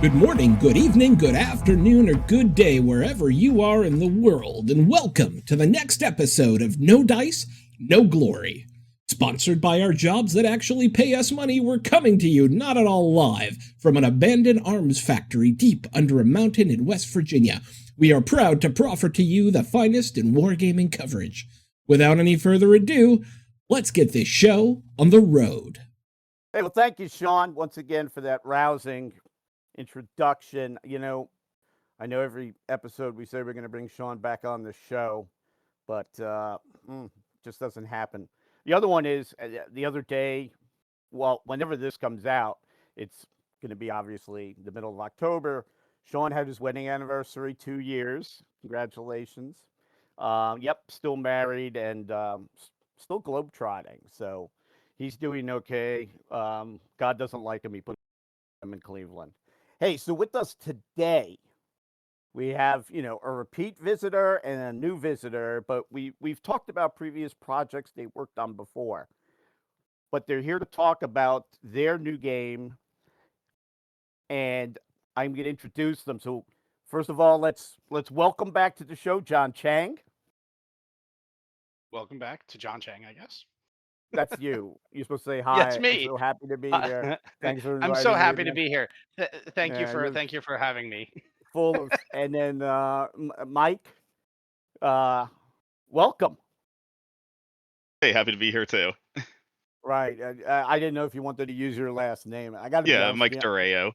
Good morning, good evening, good afternoon, or good day wherever you are in the world, and welcome to the next episode of No Dice, No Glory. Sponsored by our jobs that actually pay us money, we're coming to you not at all live from an abandoned arms factory deep under a mountain in West Virginia. We are proud to proffer to you the finest in wargaming coverage. Without any further ado, let's get this show on the road. Hey, well, thank you, Sean, once again for that rousing introduction. You know, I know every episode we say we're going to bring Sean back on the show, but just doesn't happen. The other one is the other day, well, whenever this comes out, it's going to be obviously the middle of October. Sean had his wedding anniversary, 2 years. Congratulations. Yep, still married and still globetrotting. So he's doing okay. God doesn't like him. He put him in Cleveland. Hey, so with us today, we have, a repeat visitor and a new visitor, but we've talked about previous projects they worked on before. But they're here to talk about their new game, and I'm going to introduce them. So, first of all, let's welcome back to the show Jon Chang. Welcome back to Jon Chang, I guess. That's you. You're supposed to say Yeah, it's hi. I'm me. so happy to be here. Thanks for I'm so inviting me happy to again. be here. Thank you You're for having me. full of, and then Mike, welcome. Hey, happy to be here too. Right. I didn't know if you wanted to use your last name. I got to be Yeah, honest Mike with you. Durao.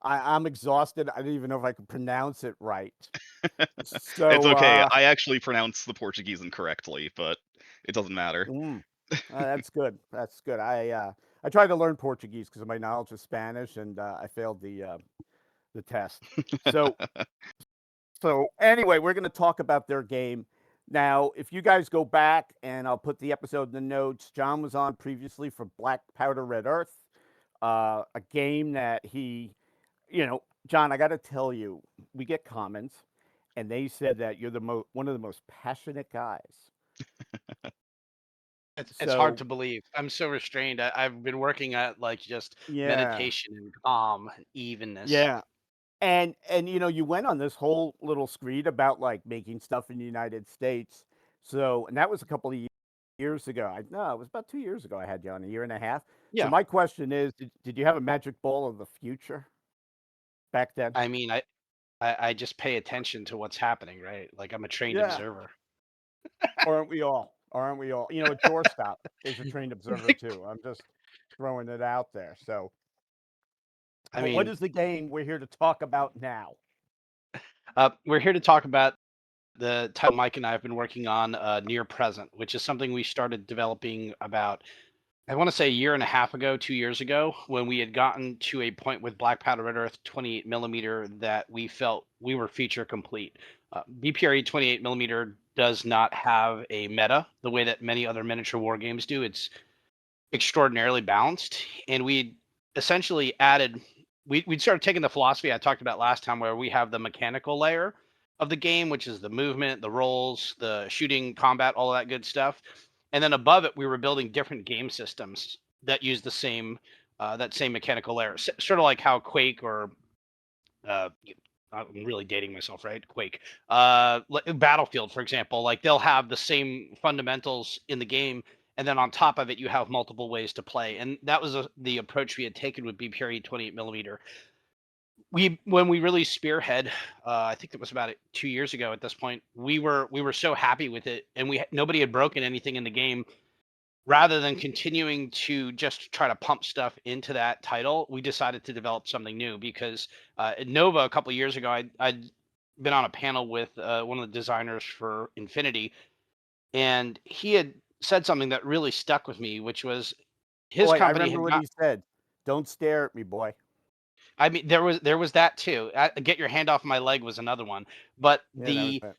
I'm exhausted. I didn't even know if I could pronounce it right. So It's okay. I actually pronounce the Portuguese incorrectly, but it doesn't matter. That's good. That's good. I tried to learn Portuguese because of my knowledge of Spanish, and I failed the test. So so anyway, we're going to talk about their game. Now, if you guys go back, and I'll put the episode in the notes, Jon was on previously for Black Powder Red Earth, a game that he, Jon, I got to tell you, we get comments, and they said that you're one of the most passionate guys. It's hard So to believe. I'm so restrained. I've been working at like just yeah, meditation and calm, evenness. yeah. And you went on this whole little screed about like making stuff in the United States. So, and that was a couple of years ago. No, it was about 2 years ago. I had you on, a year and a half. So Yeah. my question is, did you have a magic ball of the future back then? I mean, I just pay attention to what's happening, right? Like I'm a trained Yeah. observer. Aren't we all? Aren't we all? A doorstop is a trained observer too. I'm just throwing it out there. So, I but what mean, is the game we're here to talk about now? we're here to talk about the title Mike and I have been working on near present, which is something we started developing about I want to say a year and a half ago, 2 years ago, when we had gotten to a point with Black Powder Red Earth 28 millimeter that we felt we were feature complete. BPRE 28 millimeter does not have a meta the way that many other miniature war games do. It's extraordinarily balanced, and we essentially added. We'd started taking the philosophy I talked about last time, where we have the mechanical layer of the game, which is the movement, the rolls, the shooting, combat, all of that good stuff. And then above it, we were building different game systems that use the same that same mechanical layer, sort of like how Quake or I'm really dating myself, right? Quake, Battlefield, for example, like they'll have the same fundamentals in the game, and then on top of it, you have multiple ways to play. And that was the approach we had taken with BPRE 28 millimeter. When we really spearhead, I think it was about 2 years ago at this point, we were so happy with it, and nobody had broken anything in the game. Rather than continuing to just try to pump stuff into that title, we decided to develop something new because at Nova a couple of years ago, I'd been on a panel with one of the designers for Infinity, and he had said something that really stuck with me, which was his Boy, I company remember had what got. he said. Don't stare at me, boy. I mean, there was that too. Get your hand off my leg was another one, but Yeah, that was it.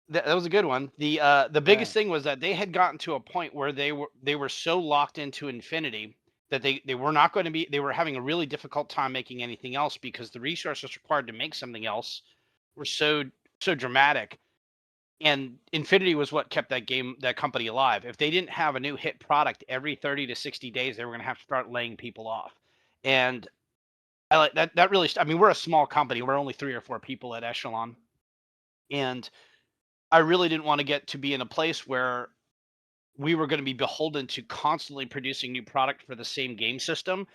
that was a good one. The Yeah. biggest thing was that they had gotten to a point where they were so locked into Infinity that they were not going to be they were having a really difficult time making anything else because the resources required to make something else were so dramatic. And Infinity was what kept that company alive. If they didn't have a new hit product every 30 to 60 days, they were going to have to start laying people off. And I like that. That really. I mean, we're a small company. We're only 3 or 4 people at Echelon, and I really didn't want to get to be in a place where we were going to be beholden to constantly producing new product for the same game system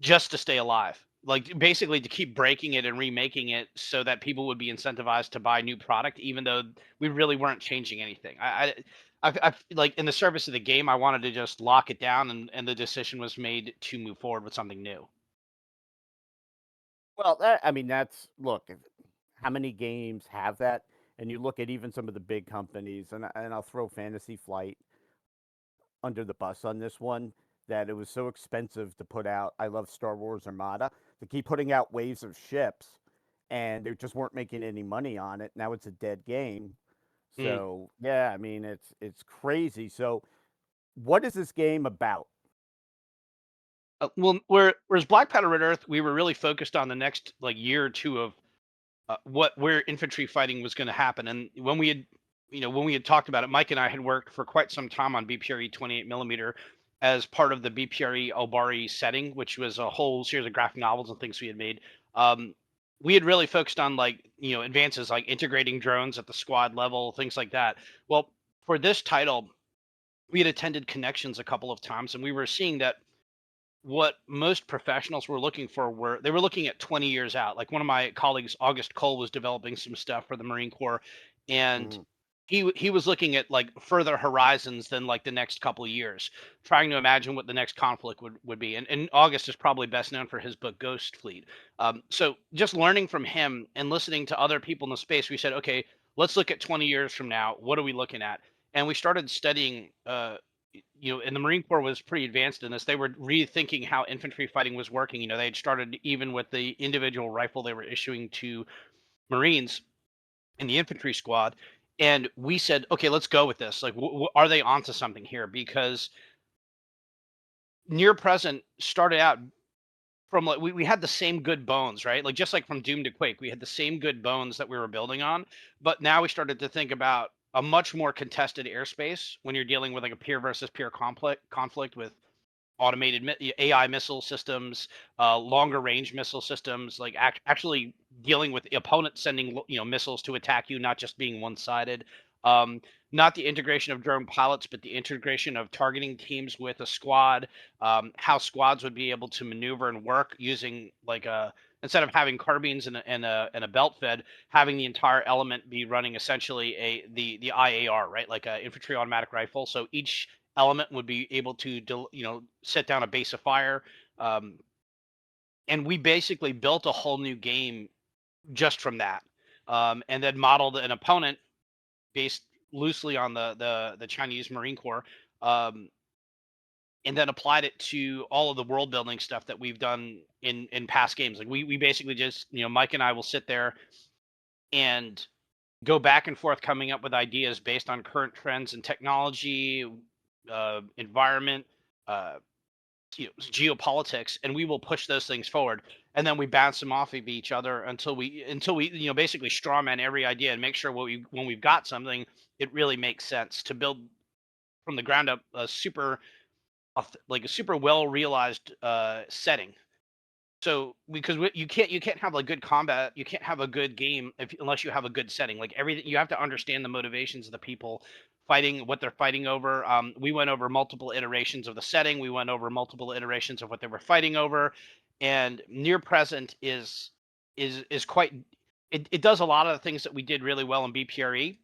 just to stay alive. Like basically to keep breaking it and remaking it so that people would be incentivized to buy new product, even though we really weren't changing anything. I like in the service of the game, I wanted to just lock it down, and the decision was made to move forward with something new. Well, that's look. How many games have that? And you look at even some of the big companies, and I'll throw Fantasy Flight under the bus on this one. That it was so expensive to put out. I love Star Wars Armada to keep putting out waves of ships, and they just weren't making any money on it. Now it's a dead game. Mm. So yeah, I mean it's crazy. So what is this game about? Well, whereas Black Powder Red Earth, we were really focused on the next like year or two of where infantry fighting was going to happen. And when we had, when we had talked about it, Mike and I had worked for quite some time on BPRE 28 millimeter as part of the BPRE Obari setting, which was a whole series of graphic novels and things we had made. We had really focused on advances like integrating drones at the squad level, things like that. Well, for this title, we had attended connections a couple of times, and we were seeing that what most professionals were looking for were they were looking at 20 years out. Like one of my colleagues, August Cole, was developing some stuff for the Marine Corps, and Mm. he was looking at like further horizons than like the next couple of years, trying to imagine what the next conflict would be. And August is probably best known for his book Ghost Fleet. So just learning from him and listening to other people in the space, we said, okay, let's look at 20 years from now. What are we looking at? And we started studying and the Marine Corps was pretty advanced in this. They were rethinking how infantry fighting was working. They had started even with the individual rifle they were issuing to Marines in the infantry squad. And we said, okay, let's go with this. Like, are they onto something here? Because Near Present started out from like we had the same good bones, right? Like just like from Doom to Quake, we had the same good bones that we were building on. But now we started to think about a much more contested airspace when you're dealing with like a peer versus peer conflict with automated AI missile systems, longer range missile systems, like actually dealing with the opponent sending missiles to attack you, not just being one sided. Um, Not the integration of drone pilots, but the integration of targeting teams with a squad. How squads would be able to maneuver and work using like a instead of having carbines and a belt fed, having the entire element be running essentially the IAR, right, like a infantry automatic rifle. So each element would be able to set down a base of fire, um, and we basically built a whole new game just from that, and then modeled an opponent based loosely on the Chinese Marine Corps, um, and then applied it to all of the world building stuff that we've done in past games. Like we basically just Mike and I will sit there and go back and forth coming up with ideas based on current trends and technology, environment, uh, geopolitics, and we will push those things forward. And then we bounce them off of each other until we basically strawman every idea and make sure when we've got something, it really makes sense to build from the ground up a super well realized setting. So because you can't have like good combat, you can't have a good game unless you have a good setting. Like everything, you have to understand the motivations of the people fighting, what they're fighting over. We went over multiple iterations of the setting. We went over multiple iterations of what they were fighting over, and Near Present is quite. It does a lot of the things that we did really well in BPRE,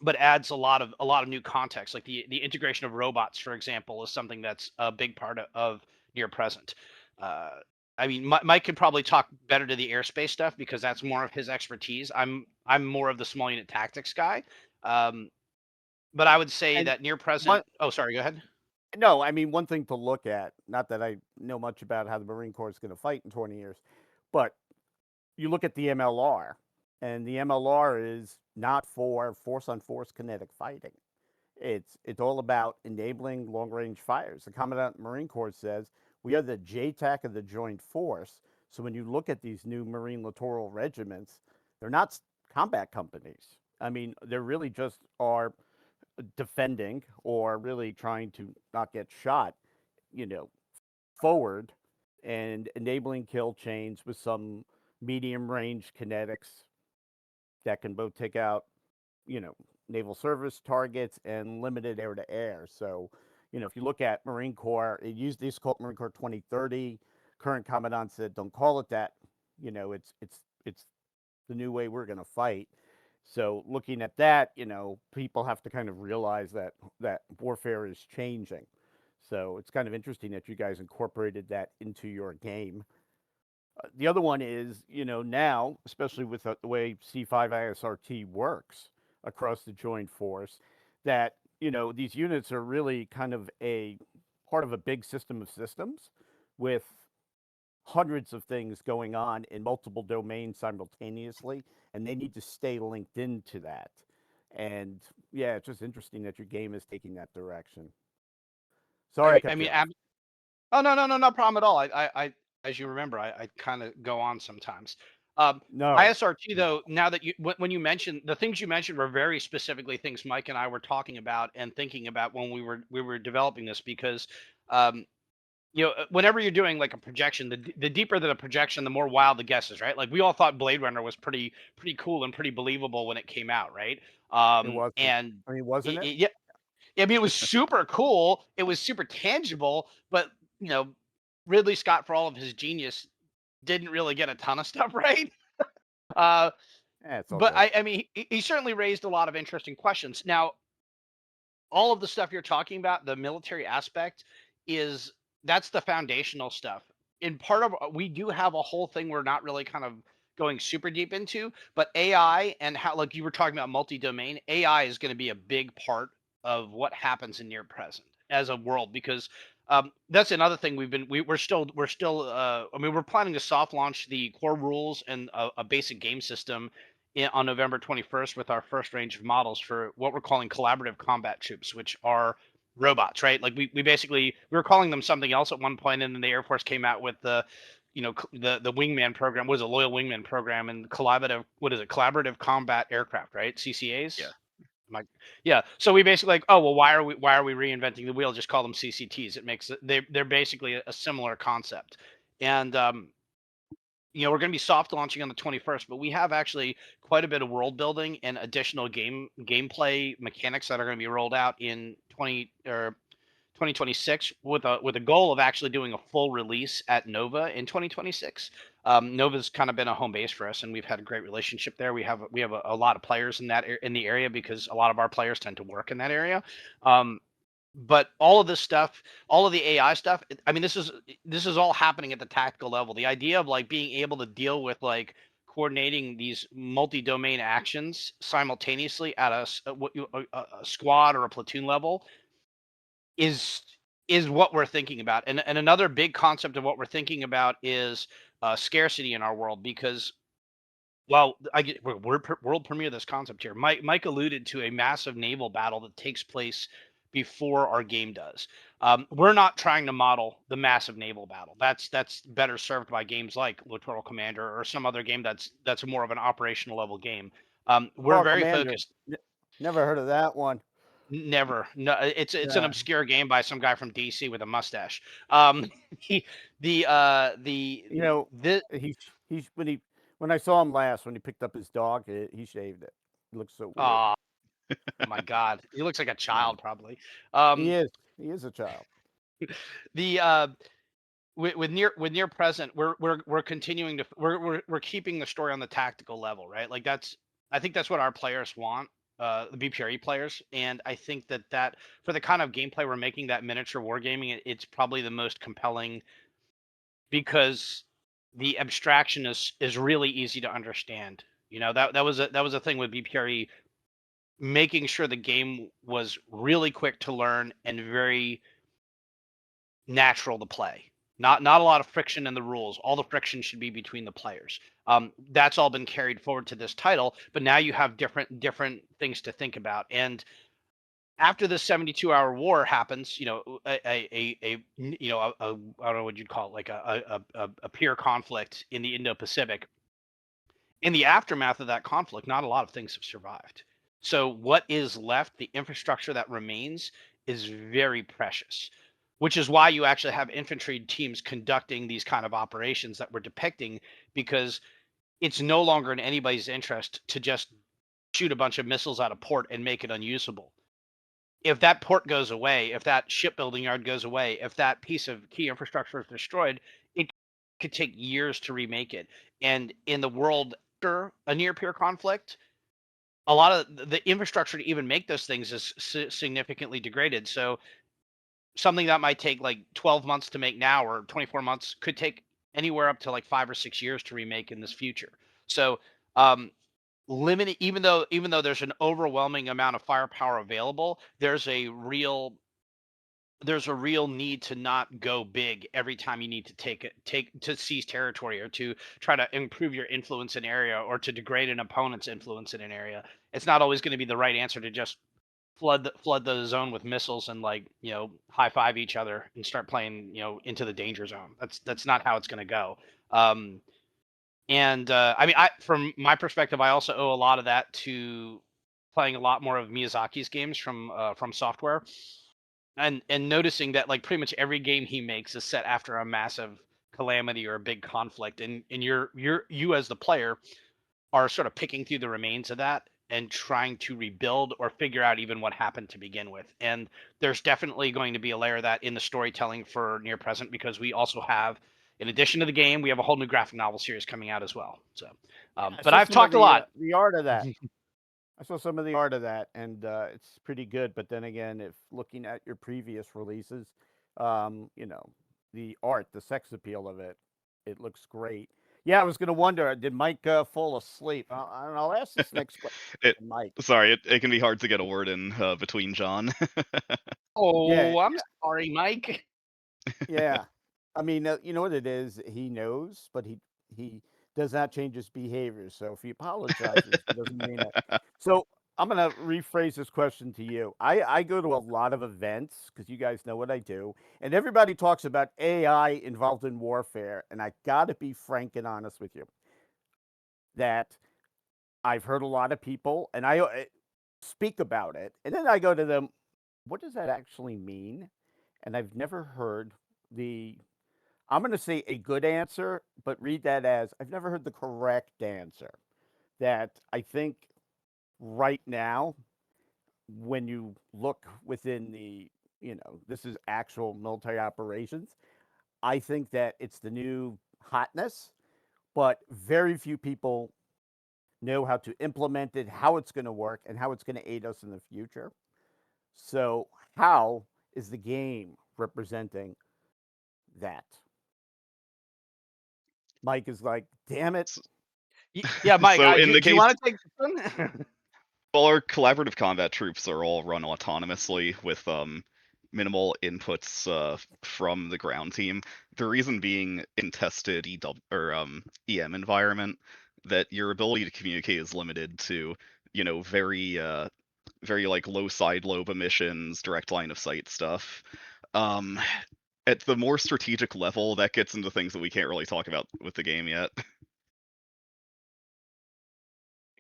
but adds a lot of new context. Like the integration of robots, for example, is something that's a big part of Near Present. Uh, I mean, Mike could probably talk better to the airspace stuff because that's more of his expertise. I'm more of the small unit tactics guy. Um, but I would say And that Near Present. one Oh, sorry. Go ahead. no, I mean one thing to look at. Not that I know much about how the Marine Corps is going to fight in 20 years, but you look at the MLR, and the MLR is not for force on force kinetic fighting. It's all about enabling long range fires. The Commandant Marine Corps says we are the JTAC of the Joint Force. So when you look at these new Marine littoral regiments, they're not combat companies. I mean, they're really just are defending or really trying to not get shot, you know, forward and enabling kill chains with some medium range kinetics that can both take out, naval service targets and limited air to air. So, if you look at Marine Corps, it used this called Marine Corps 2030. Current commandant said, "Don't call it that. It's the new way we're going to fight." So, looking at that, people have to kind of realize that warfare is changing. So, it's kind of interesting that you guys incorporated that into your game. The other one is, now, especially with the way C5 ISRT works across the joint force, that, these units are really kind of a part of a big system of systems with hundreds of things going on in multiple domains simultaneously, and they need to stay linked into that. And yeah, it's just interesting that your game is taking that direction. Sorry, I kept you. Oh, no problem at all. I as you remember, I kind of go on sometimes. No, ISRT though, now that when you mentioned the things you mentioned were very specifically things Mike and I were talking about and thinking about when we were developing this, because whenever you're doing like a projection, the deeper the projection, the more wild the guesses, right? Like we all thought Blade Runner was pretty cool and pretty believable when it came out, right? it wasn't. And I mean, wasn't it? yeah, I mean, it was super cool. It was super tangible, but Ridley Scott, for all of his genius, didn't really get a ton of stuff right. It's all But good. I mean, he certainly raised a lot of interesting questions. Now, all of the stuff you're talking about, the military aspect, that's the foundational stuff. In part of we do have a whole thing we're not really kind of going super deep into, but AI and how, like you were talking about multi-domain, AI is going to be a big part of what happens in near present as a world, because that's another thing we're still I mean, we're planning to soft launch the core rules and a basic game system on November 21st with our first range of models for what we're calling collaborative combat troops, which are robots, right? Like we were calling them something else at one point, and then the Air Force came out with the wingman program. Was a loyal wingman program and collaborative combat aircraft, right? CCAs. Yeah. Yeah. So we basically like, oh well, why are we reinventing the wheel? Just call them CCTs. It makes they're basically a similar concept. And we're going to be soft launching on the 21st, but we have actually quite a bit of world building and additional gameplay mechanics that are going to be rolled out in 2026 with a goal of actually doing a full release at Nova in 2026. Nova's kind of been a home base for us, and we've had a great relationship there. We have a lot of players in the area because a lot of our players tend to work in that area. But all of this stuff, all of the AI stuff, I mean, this is all happening at the tactical level. The idea of like being able to deal with like coordinating these multi-domain actions simultaneously at a squad or a platoon level is what we're thinking about. And another big concept of what we're thinking about is scarcity in our world, because world premiere this concept here. Mike alluded to a massive naval battle that takes place before our game does. We're not trying to model the massive naval battle. That's better served by games like Littoral Commander or some other game that's more of an operational level game. We're very Commander. focused. Never heard of that one. Never. No, it's an Yeah. obscure game by some guy from DC with a mustache. He, He's when I saw him last when he picked up his dog, he shaved it. It looks so weird. Oh my God, he looks like a child probably. He is a child. The with near present, we're continuing to we're keeping the story on the tactical level, right? Like I think that's what our players want, the BPRE players, and I think that for the kind of gameplay we're making, that miniature wargaming, it's probably the most compelling, because the abstraction is really easy to understand. That was a thing with BPRE, making sure the game was really quick to learn and very natural to play. Not a lot of friction in the rules. All the friction should be between the players. That's all been carried forward to this title, but now you have different things to think about. And after the 72-hour war happens, I don't know what you'd call it, like a peer conflict in the Indo-Pacific. In the aftermath of that conflict, not a lot of things have survived. So what is left, the infrastructure that remains, is very precious. which is why you actually have infantry teams conducting these kind of operations that we're depicting, because it's no longer in anybody's interest to just shoot a bunch of missiles at a port and make it unusable. If that port goes away, if that shipbuilding yard goes away, if that piece of key infrastructure is destroyed, it could take years to remake it. And in the world after a near peer conflict, a lot of the infrastructure to even make those things is significantly degraded. So something that might take like 12 months to make now or 24 months could take anywhere up to like 5 or 6 years to remake in this future. So limited, even though there's an overwhelming amount of firepower available, there's a real need to not go big every time you need to take to seize territory or to try to improve your influence in area or to degrade an opponent's influence in an area. It's not always going to be the right answer to just flood the zone with missiles and, like, high five each other and start playing, into the danger zone. That's not how it's going to go. And I mean, from my perspective, I also owe a lot of that to playing a lot more of Miyazaki's games from Software, and noticing that, like, pretty much every game he makes is set after a massive calamity or a big conflict, and you as the player are sort of picking through the remains of that and trying to rebuild or figure out even what happened to begin with. And there's definitely going to be a layer of that in the storytelling for near present, because we also have, in addition to the game, we have a whole new graphic novel series coming out as well. So, but I've talked a lot. The art of that. I saw some of the art of that, and it's pretty good. But then again, if looking at your previous releases, the art, the sex appeal of it, it looks great. Yeah, I was going to wonder, did Mike fall asleep? I'll ask this next question, Mike. Sorry, it can be hard to get a word in between John. Oh, I'm sorry, Mike. Yeah, I mean, you know what it is. He knows, but he does not change his behavior. So if he apologizes, it doesn't mean it. So I'm gonna rephrase this question to you. I go to a lot of events because you guys know what I do, and everybody talks about AI involved in warfare. And I got to be frank and honest with you that I've heard a lot of people, and I speak about it, and then I go to them. What does that actually mean? And I've never heard the I'm going to say a good answer, but read that as I've never heard the correct answer. That I think right now, when you look within this is actual military operations, I think that it's the new hotness, but very few people know how to implement it, how it's going to work, and how it's going to aid us in the future. So, how is the game representing that? Mike is like, damn it. Yeah, Mike, So in the do you case, want to take this one? well, our collaborative combat troops are all run autonomously with minimal inputs from the ground team. The reason being, in tested EM environment, that your ability to communicate is limited to, very very like low side lobe emissions, direct line of sight stuff. At the more strategic level, that gets into things that we can't really talk about with the game yet.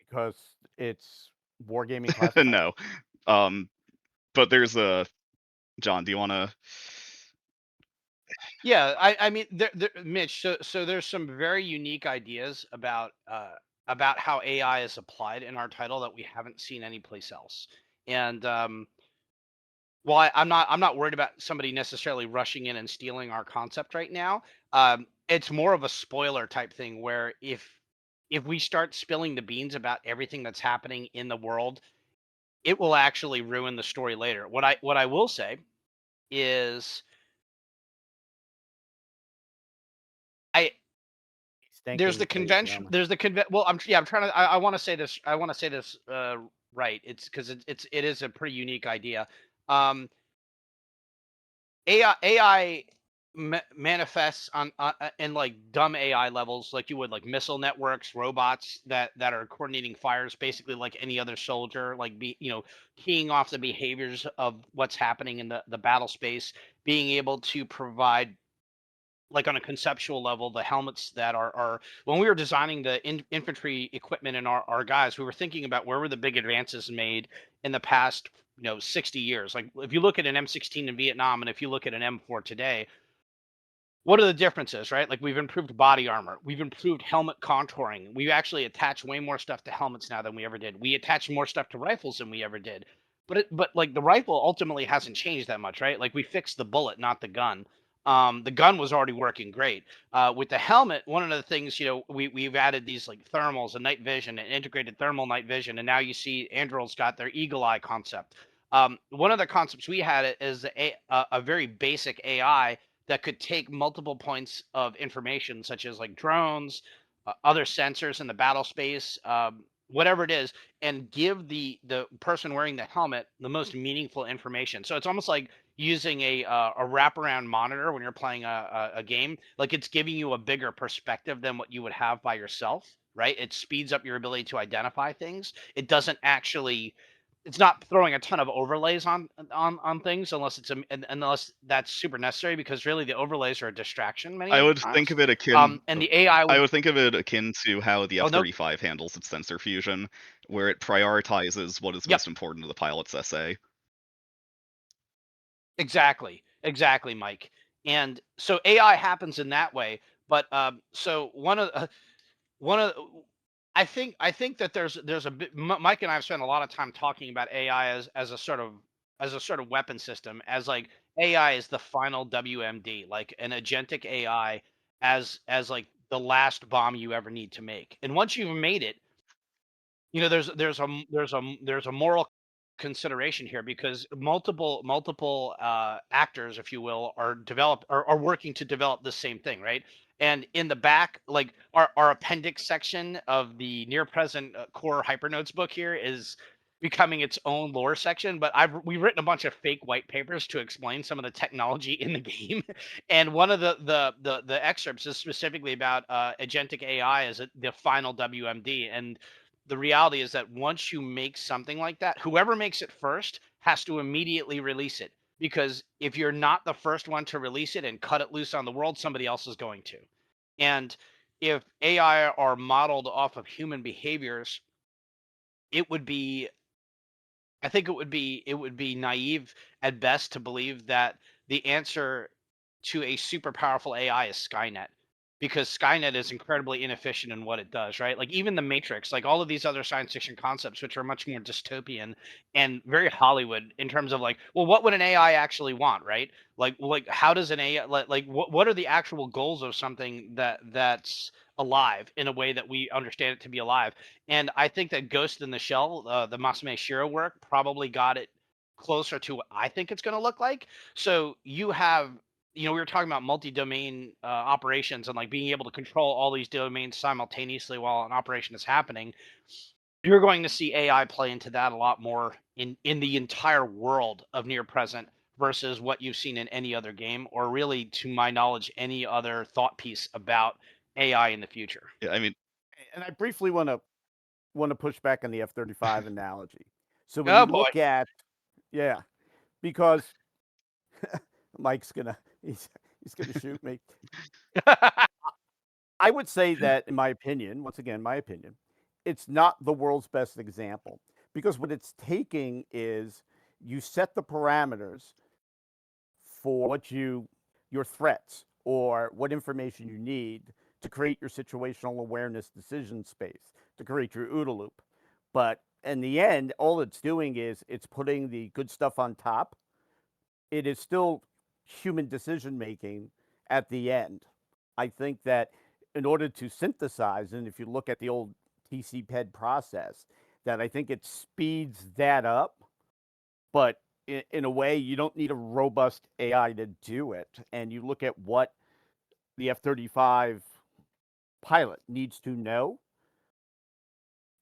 Because it's wargaming classified. No. But there's a John, do you want to? Yeah, I mean, Mitch. So there's some very unique ideas about how AI is applied in our title that we haven't seen anyplace else. And while I'm not worried about somebody necessarily rushing in and stealing our concept right now, it's more of a spoiler type thing where if we start spilling the beans about everything that's happening in the world, it will actually ruin the story later. What I will say is I there's the convention. There's the well, I'm trying to. I want to say this. I want to say this right. It's because it is a pretty unique idea. AI manifests on in like dumb AI levels, like you would like missile networks, robots that are coordinating fires, basically like any other soldier, like keying off the behaviors of what's happening in the battle space, being able to provide, like, on a conceptual level, the helmets that are when we were designing the infantry equipment and our guys, we were thinking about where were the big advances made in the past 60 years. Like if you look at an M16 in Vietnam and if you look at an M4 today, what are the differences, right? Like we've improved body armor, we've improved helmet contouring, we've actually attached way more stuff to helmets now than we ever did. We attach more stuff to rifles than we ever did. But like the rifle ultimately hasn't changed that much, right? Like we fixed the bullet, not the gun. The gun was already working great. With the helmet, one of the things, we've added these like thermals and night vision and integrated thermal night vision, and now you see Anduril's got their eagle eye concept. One of the concepts we had is a very basic AI that could take multiple points of information, such as like drones, other sensors in the battle space, whatever it is, and give the person wearing the helmet the most meaningful information. So it's almost like using a wraparound monitor when you're playing a game. Like it's giving you a bigger perspective than what you would have by yourself, right? It speeds up your ability to identify things. It doesn't actually, it's not throwing a ton of overlays on things unless that's super necessary, because really the overlays are a distraction many I of the would think times. of it akin. And the AI I would think of it akin to how the oh no, F-35 handles its sensor fusion, where it prioritizes what is yep, most important to the pilot's essay. exactly, Mike. And so AI happens in that way. But so one of I think that there's a bit. Mike and I have spent a lot of time talking about AI as a sort of weapon system, as like AI is the final WMD, like an agentic AI as like the last bomb you ever need to make. And once you've made it, there's a moral consideration here, because multiple actors, if you will, are working to develop the same thing, right? And in the back, like our appendix section of the near present core hypernodes book here is becoming its own lore section. But we've written a bunch of fake white papers to explain some of the technology in the game. And one of the excerpts is specifically about agentic AI as the final WMD. And the reality is that once you make something like that, whoever makes it first has to immediately release it. Because if you're not the first one to release it and cut it loose on the world, somebody else is going to. And if AI are modeled off of human behaviors, it would be, I think it would be naive at best to believe that the answer to a super powerful AI is Skynet, because Skynet is incredibly inefficient in what it does, right? Like even the Matrix, like all of these other science fiction concepts, which are much more dystopian and very Hollywood in terms of like, well, what would an AI actually want, right? Like how does an AI like what are the actual goals of something that's alive in a way that we understand it to be alive? And I think that Ghost in the Shell, the Masame Shiro work, probably got it closer to what I think it's going to look like. So you have, we were talking about multi-domain operations and like being able to control all these domains simultaneously while an operation is happening. You're going to see AI play into that a lot more in the entire world of near present versus what you've seen in any other game, or really, to my knowledge, any other thought piece about AI in the future. Yeah, I mean, And I briefly want to push back on the F-35 analogy. So when Oh you boy. look at, yeah, because Mike's gonna he's gonna shoot me. I would say that, in my opinion, once again, my opinion, it's not the world's best example, because what it's taking is you set the parameters for your threats or what information you need to create your situational awareness decision space, to create your OODA loop. But in the end, all it's doing is it's putting the good stuff on top. It is still human decision making at the end. I think that in order to synthesize, and if you look at the old TC-PED process, that I think it speeds that up, but in a way, you don't need a robust AI to do it. And you look at what the F-35 pilot needs to know.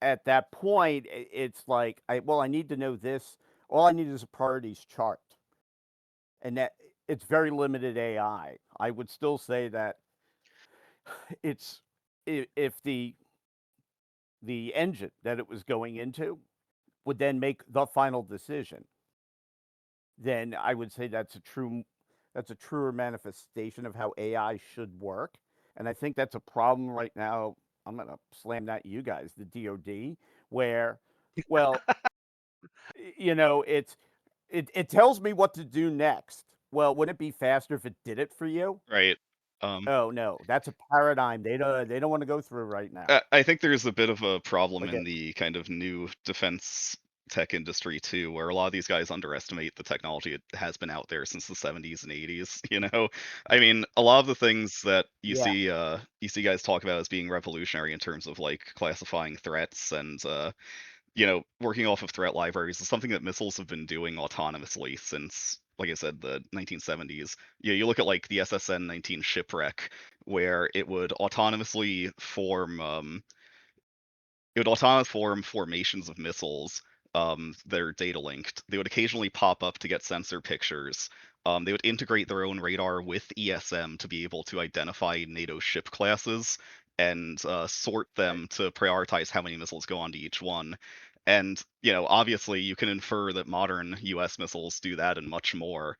At that point, it's like, I need to know this. All I need is a priorities chart, and that it's very limited AI. I would still say that it's if the engine that it was going into would then make the final decision, then I would say that's a truer manifestation of how AI should work. And I think that's a problem right now. I'm gonna slam that at you guys, the DoD, where, well, it tells me what to do next. Well, wouldn't it be faster if it did it for you? Right. Oh no, that's a paradigm they don't want to go through right now. I think there's a bit of a problem Okay. in the kind of new defense tech industry too, where a lot of these guys underestimate the technology that has been out there since the 70s and 80s. I mean, a lot of the things that Yeah. you see guys talk about as being revolutionary in terms of like classifying threats and working off of threat libraries is something that missiles have been doing autonomously since, like I said, the 1970s. Yeah, you look at like the SSN-19 shipwreck, where it would autonomously form formations of missiles that are data linked. They would occasionally pop up to get sensor pictures. They would integrate their own radar with ESM to be able to identify NATO ship classes and sort them to prioritize how many missiles go onto each one. And, obviously you can infer that modern US missiles do that and much more.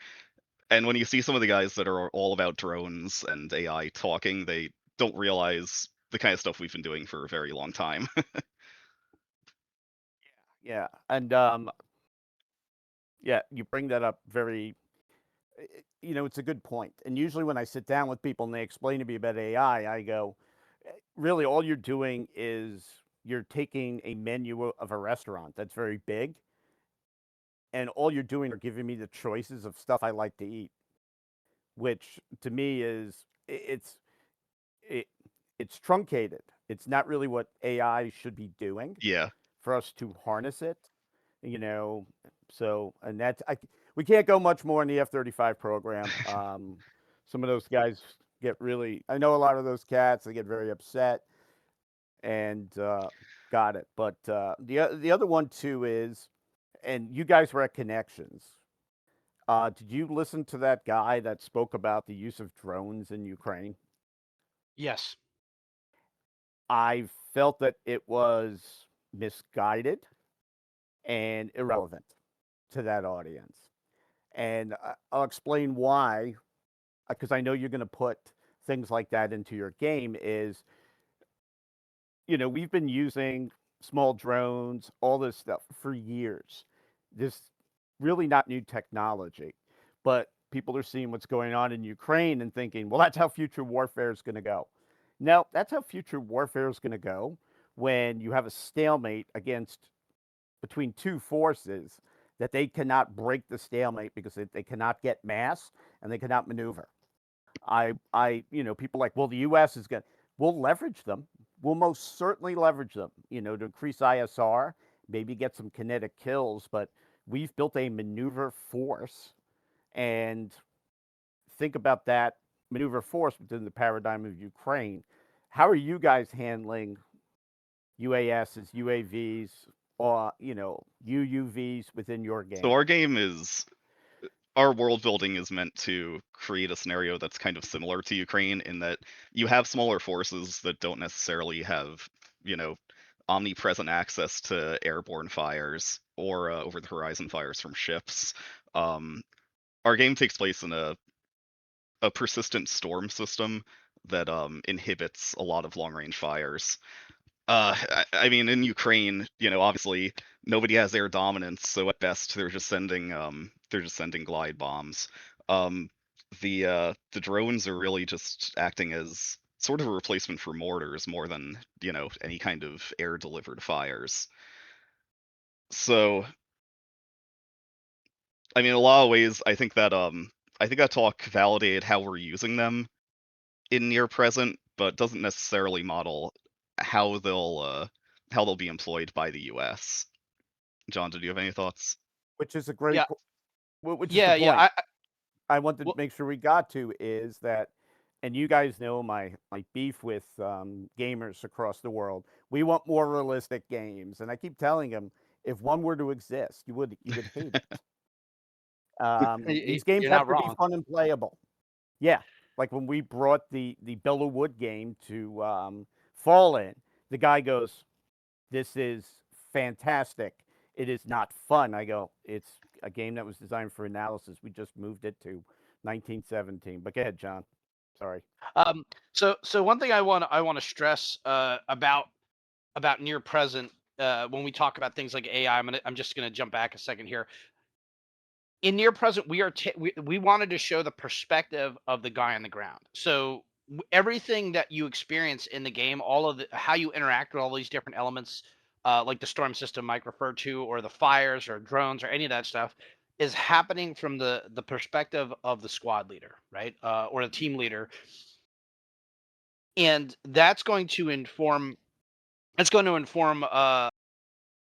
And when you see some of the guys that are all about drones and AI talking, they don't realize the kind of stuff we've been doing for a very long time. Yeah. And yeah, you bring that up very it's a good point. And usually when I sit down with people and they explain to me about AI, I go, really all you're doing is you're taking a menu of a restaurant that's very big, and all you're doing are giving me the choices of stuff I like to eat, which to me is it, it's truncated. It's not really what AI should be doing Yeah. for us to harness it, So, and we can't go much more in the F-35 program. Some of those guys get really. I know a lot of those cats. They get very upset, and got it. But the other one too is, and you guys were at Connections. Did you listen to that guy that spoke about the use of drones in Ukraine? Yes. I felt that it was misguided and irrelevant to that audience. And I'll explain why, because I know you're going to put things like that into your game. We've been using small drones, all this stuff for years. This really not new technology, but people are seeing what's going on in Ukraine and thinking, well, that's how future warfare is going to go. No, that's how future warfare is going to go when you have a stalemate between two forces that they cannot break the stalemate because they cannot get mass and they cannot maneuver. People like, well, the U.S. we'll leverage them. We'll most certainly leverage them, to increase ISR, maybe get some kinetic kills, but we've built a maneuver force, and think about that maneuver force within the paradigm of Ukraine. How are you guys handling UASs, UAVs, or UUVs within your game? So our world building is meant to create a scenario that's kind of similar to Ukraine in that you have smaller forces that don't necessarily have, omnipresent access to airborne fires or over the horizon fires from ships. Our game takes place in a persistent storm system that inhibits a lot of long range fires. I mean, in Ukraine, obviously nobody has air dominance, so at best they're just sending glide bombs. The drones are really just acting as sort of a replacement for mortars more than any kind of air delivered fires. So, I mean, in a lot of ways, I think that talk validated how we're using them in near present, but doesn't necessarily model how they'll be employed by the U.S. John, did you have any thoughts? Which is a great, Yeah. which is Yeah. the Yeah. point I wanted to Well, make sure we got to is that, and you guys know my beef with gamers across the world. We want more realistic games, and I keep telling them if one were to exist, you would hate it. These games you're have not to be wrong. fun and playable. Yeah, like when we brought the Bellew Wood game to Fallen, the guy goes, "This is fantastic. It is not fun." I go, "It's a game that was designed for analysis. We just moved it to 1917." But go ahead, John. Sorry. So one thing I want to stress about near present when we talk about things like AI, I'm just gonna jump back a second here. In near present, we wanted to show the perspective of the guy on the ground. So everything that you experience in the game, all of how you interact with all these different elements, like the storm system Mike referred to, or the fires, or drones, or any of that stuff, is happening from the perspective of the squad leader, right, or the team leader, and that's going to inform. It's going to inform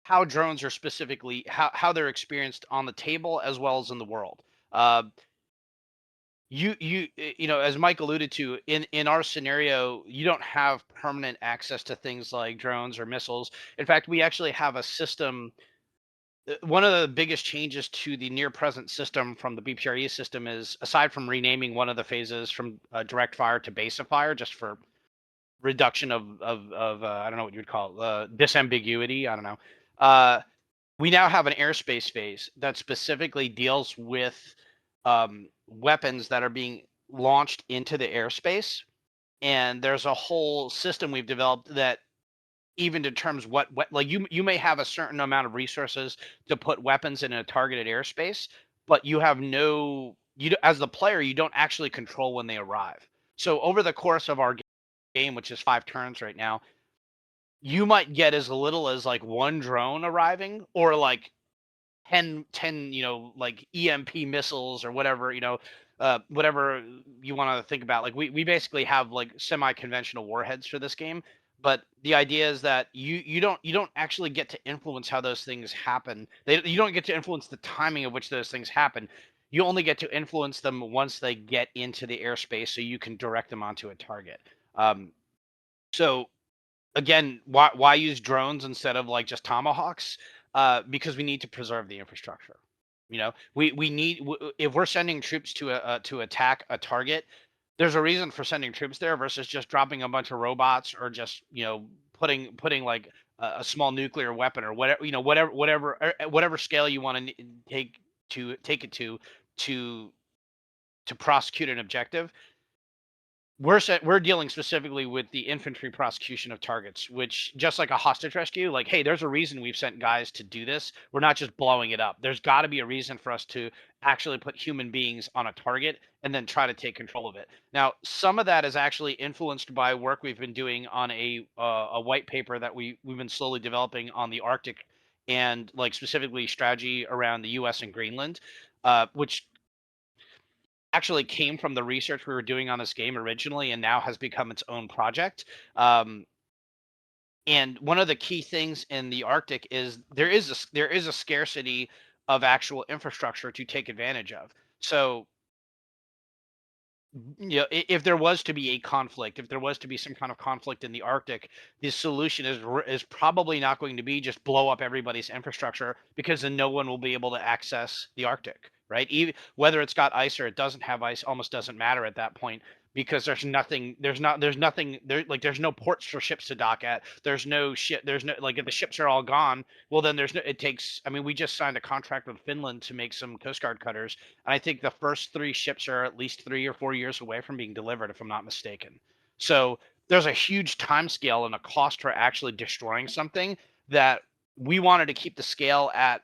how drones are specifically how they're experienced on the table as well as in the world. Uh, you know, as Mike alluded to, in our scenario, you don't have permanent access to things like drones or missiles. In fact, we actually have a system. One of the biggest changes to the near present system from the BPRE system is, aside from renaming one of the phases from direct fire to base of fire, just for reduction of I don't know what you would call it, disambiguity. I don't know. We now have an airspace phase that specifically deals with weapons that are being launched into the airspace, and there's a whole system we've developed that even determines what like you may have a certain amount of resources to put weapons in a targeted airspace, but you have no as the player, you don't actually control when they arrive. So over the course of our game, which is 5 turns right now, you might get as little as like 1 drone arriving, or like 10 like EMP missiles, or whatever, whatever you want to think about. Like we basically have like semi-conventional warheads for this game, but the idea is that you don't actually get to influence how those things happen. You don't get to influence the timing of which those things happen. You only get to influence them once they get into the airspace, so you can direct them onto a target. So again, why use drones instead of like just tomahawks? Because we need to preserve the infrastructure. We need, if we're sending troops to attack a target, there's a reason for sending troops there versus just dropping a bunch of robots, or just putting like a small nuclear weapon, or whatever, whatever scale you want to take it to prosecute an objective. We're dealing specifically with the infantry prosecution of targets, which, just like a hostage rescue, like, hey, there's a reason we've sent guys to do this. We're not just blowing it up. There's got to be a reason for us to actually put human beings on a target and then try to take control of it. Now, some of that is actually influenced by work we've been doing on a white paper that we've been slowly developing on the Arctic, and like specifically strategy around the U.S. and Greenland, which actually came from the research we were doing on this game originally, and now has become its own project. And one of the key things in the Arctic is there is a scarcity of actual infrastructure to take advantage of. So, if there was to be a conflict, if there was to be some kind of conflict in the Arctic, the solution is probably not going to be just blow up everybody's infrastructure, because then no one will be able to access the Arctic, right? Even whether it's got ice or it doesn't have ice almost doesn't matter at that point, because there's nothing there, like there's no ports for ships to dock at. There's no ship. There's no, like, if the ships are all gone, well, then there's no. It takes. I mean, we just signed a contract with Finland to make some Coast Guard cutters, and I think the first 3 ships are at least 3 or 4 years away from being delivered, if I'm not mistaken. So there's a huge time scale and a cost for actually destroying something, that we wanted to keep the scale at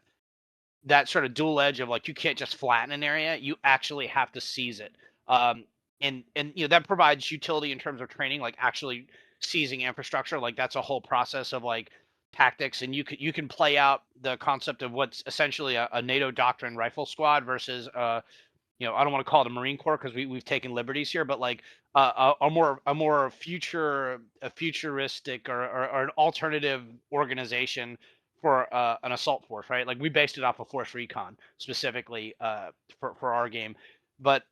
that sort of dual edge of, like, you can't just flatten an area, you actually have to seize it. And that provides utility in terms of training, like actually seizing infrastructure. Like, that's a whole process of like tactics, and you can play out the concept of what's essentially a NATO doctrine rifle squad versus I don't want to call it a Marine Corps, because we've taken liberties here, but like a more futuristic, or an alternative organization for an assault force, right? Like, we based it off of Force Recon specifically for our game, but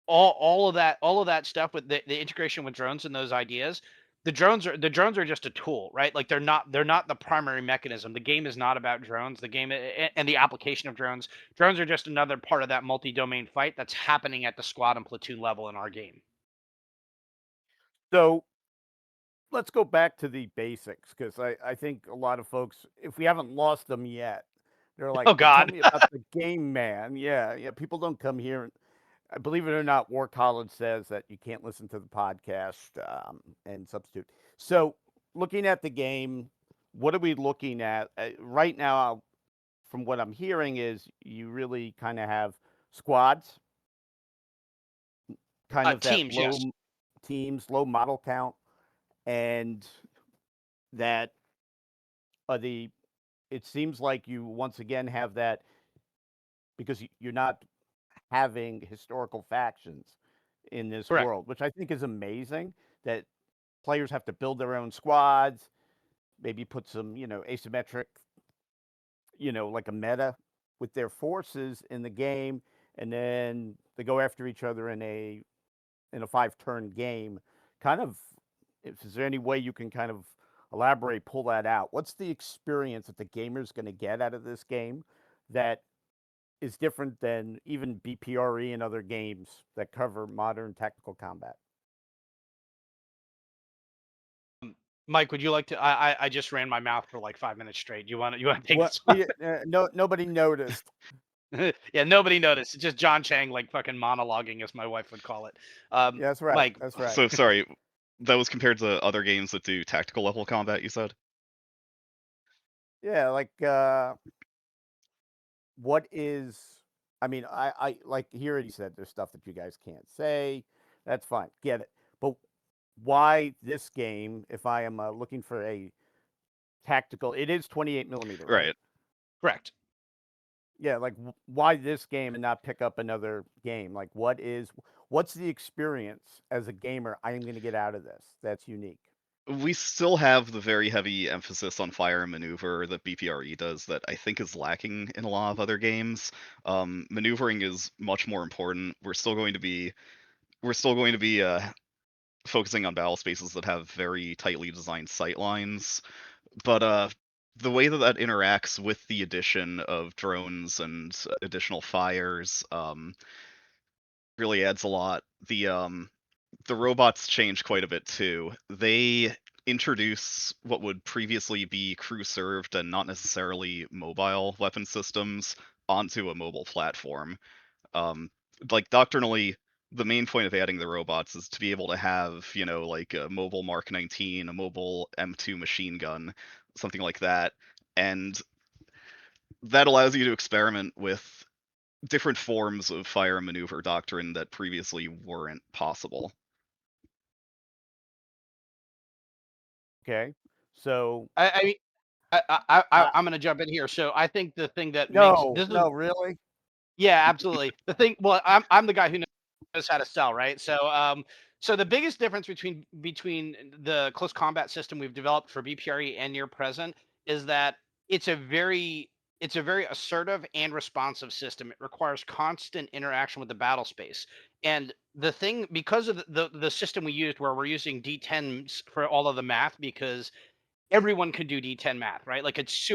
all of that stuff with the integration with drones and those ideas. The drones are just a tool, right? Like, they're not the primary mechanism. The game is not about drones. The game and the application of drones are just another part of that multi-domain fight that's happening at the squad and platoon level in our game. So let's go back to the basics, because I think a lot of folks, if we haven't lost them yet, they're like, Oh "Well, tell God. me about the game, man." Yeah, yeah. People don't come here. Believe it or not, War College says that you can't listen to the podcast and substitute. So looking at the game, what are we looking at right now? From what I'm hearing, is you really kind of have squads, kind of that Teams, low yes. teams, low model count, and that the. It seems like you once again have that because you're not having historical factions in this Correct. world, which I think is amazing. That players have to build their own squads, maybe put some, asymmetric, like a meta with their forces in the game, and then they go after each other in a 5-turn game. Kind of, if is there any way you can kind of elaborate, pull that out? What's the experience that the gamer's going to get out of this game that is different than even BPRE and other games that cover modern tactical combat? Mike, would you like to? I just ran my mouth for like 5 minutes straight. You want to take What? this? No, nobody noticed. Yeah, nobody noticed. It's just Jon Chang like fucking monologuing, as my wife would call it. Yeah, that's right. Mike, That's right. So sorry, that was compared to other games that do tactical level combat, you said? Yeah, like what is? I mean, I like he already said there's stuff that you guys can't say. That's fine, get it. But why this game? If I am looking for a tactical, it is 28 millimeter, right? Right. correct. Yeah, like why this game and not pick up another game? Like what's the experience as a gamer I'm going to get out of this that's unique? We still have the very heavy emphasis on fire and maneuver that BPRE does that I think is lacking in a lot of other games. Maneuvering is much more important. We're still going to be focusing on battle spaces that have very tightly designed sight lines, but the way that interacts with the addition of drones and additional fires really adds a lot. The robots change quite a bit too. They introduce what would previously be crew served and not necessarily mobile weapon systems onto a mobile platform. Like doctrinally, the main point of adding the robots is to be able to have, like a mobile Mark 19, a mobile M2 machine gun, something like that. And that allows you to experiment with different forms of fire and maneuver doctrine that previously weren't possible. Okay, so I mean, uh, I'm gonna jump in here. So I think the thing that makes no, this is no, really, yeah, absolutely. The thing, well, I'm the guy who knows how to sell, right? So the biggest difference between the close combat system we've developed for BPRE and near present is that it's a very it's a very assertive and responsive system. It requires constant interaction with the battle space. And the thing, because of the system we used, where we're using D10s for all of the math, because everyone could do D10 math, right? Like it's